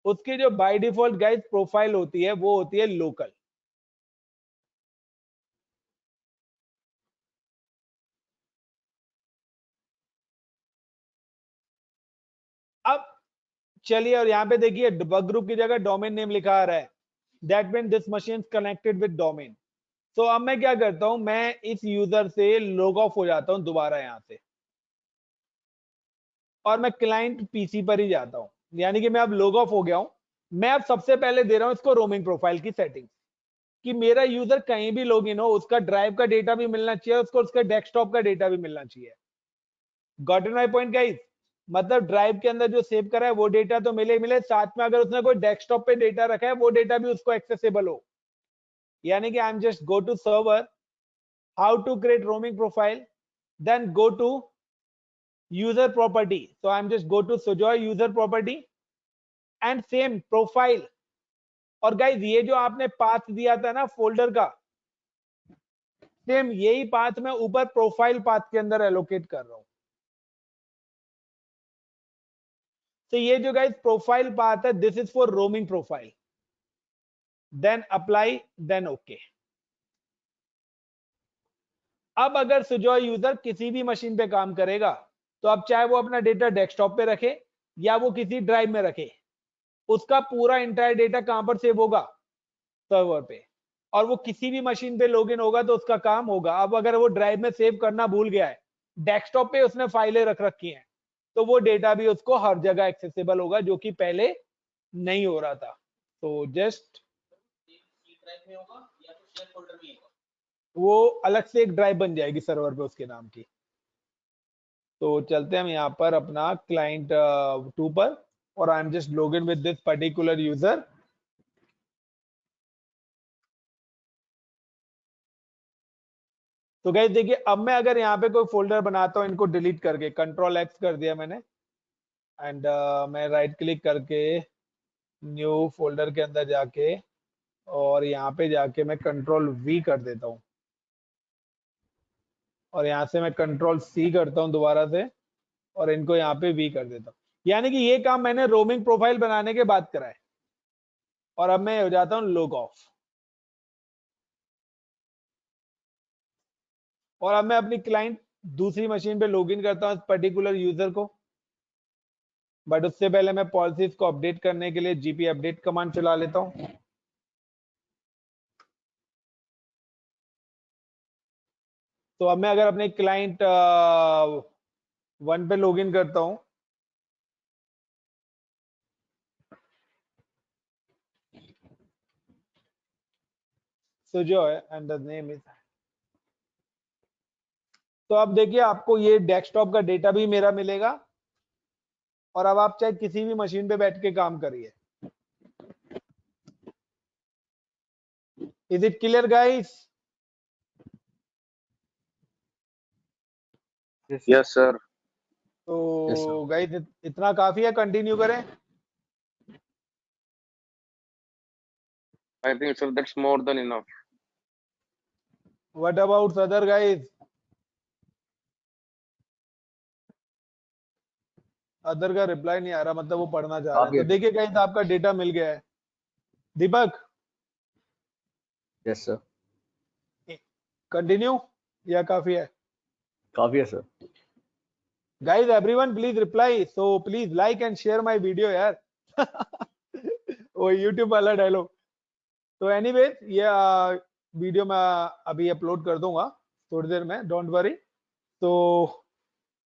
उसकी जो बाय डिफॉल्ट गाइस प्रोफाइल होती है वो होती है लोकल। अब चलिए, और यहाँ पे देखिए बग ग्रुप की जगह डोमेन नेम लिखा आ रहा है, that mean this machine connected with domain. तो अब मैं क्या करता हूं, मैं इस यूजर से लॉग ऑफ हो जाता हूं दोबारा यहां से, और मैं क्लाइंट पीसी पर ही जाता हूं, यानी कि मैं अब लॉग ऑफ हो गया हूं। मैं अब सबसे पहले दे रहा हूं इसको रोमिंग प्रोफाइल की सेटिंग, कि मेरा यूजर कहीं भी लॉग इन हो उसका ड्राइव का डेटा भी मिलना चाहिए, उसको उसका डेस्कटॉप का डेटा भी मिलना चाहिए। Got it my point guys? मतलब ड्राइव के अंदर जो सेव करा है वो डेटा तो मिले मिले, साथ में अगर उसने कोई डेस्कटॉप पे डेटा रखा है वो डेटा भी उसको एक्सेसिबल हो। यानी कि I am just go to server, how to create roaming profile, then go to user property. so I'm just go to Sujoy user property and same profile। और गाइज ये जो आपने पाथ दिया था ना फोल्डर का, सेम यही पाथ मैं ऊपर प्रोफाइल पाथ के अंदर एलोकेट कर रहा हूं। तो ये जो गाइज प्रोफाइल पाथ है, this is for roaming profile, then apply, then okay. अब अगर सुजॉय यूजर किसी भी मशीन पे काम करेगा तो अब चाहे वो अपना डेटा डेस्कटॉप पे रखे या वो किसी ड्राइव में रखे, उसका पूरा इंटायर डेटा कहां पर सेव होगा, सर्वर पे, और वो किसी भी मशीन पे लॉगिन होगा तो उसका काम होगा। अब अगर वो ड्राइव में सेव करना भूल गया है, डेस्कटॉप पे उसने फाइलें रख रखी हैं, तो वो डेटा भी उसको हर जगह एक्सेसिबल होगा, जो कि पहले नहीं हो रहा था। तो जस्ट वो अलग से एक ड्राइव बन जाएगी सर्वर पे उसके नाम की। तो चलते हैं हम यहाँ पर अपना क्लाइंट 2 पर, और आई am just log in with this particular user. तो गाइस देखिए, अब मैं अगर यहाँ पे कोई फोल्डर बनाता हूँ, इनको डिलीट करके कंट्रोल एक्स कर दिया मैंने, एंड मैं राइट क्लिक करके न्यू फोल्डर के अंदर जाके और यहाँ पे जाके मैं कंट्रोल वी कर देता हूँ, और यहाँ से मैं कंट्रोल सी करता हूँ दोबारा से, और इनको यहाँ पे वी कर देता हूँ। यानी कि ये काम मैंने रोमिंग प्रोफाइल बनाने के बाद करा है। और अब मैं हो जाता हूँ लॉग ऑफ, और अब मैं अपनी क्लाइंट दूसरी मशीन पे लॉगिन करता हूँ पर्टिकुलर यूजर को। बट उससे पहले मैं पॉलिसीज को अपडेट करने के लिए जीपी अपडेट कमांड चला लेता हूँ। तो अब मैं अगर अपने क्लाइंट 1 पे लॉगिन करता हूँ, Sujoy and the name is, तो अब देखिए आपको ये डेस्कटॉप का डेटा भी मेरा मिलेगा, और अब आप चाहे किसी भी मशीन पे बैठ के काम करिए। Is it clear guys? Yes, sir. तो गाइस इतना काफी है, कंटिन्यू करें? I think, sir, that's more than enough. What about other guys? Other का रिप्लाई नहीं आ रहा, मतलब वो पढ़ना चाह रहे हैं। तो देखिए गाइस आपका डेटा मिल गया है। दीपक, यस सर, कंटिन्यू या काफी है? काफी है sir. Guys everyone please reply, so please like and share my video यार। वो यूट्यूब वाला डायलॉग। तो एनीवेज ये वीडियो मैं अभी अपलोड कर दूंगा थोड़ी देर में, डोंट वरी। तो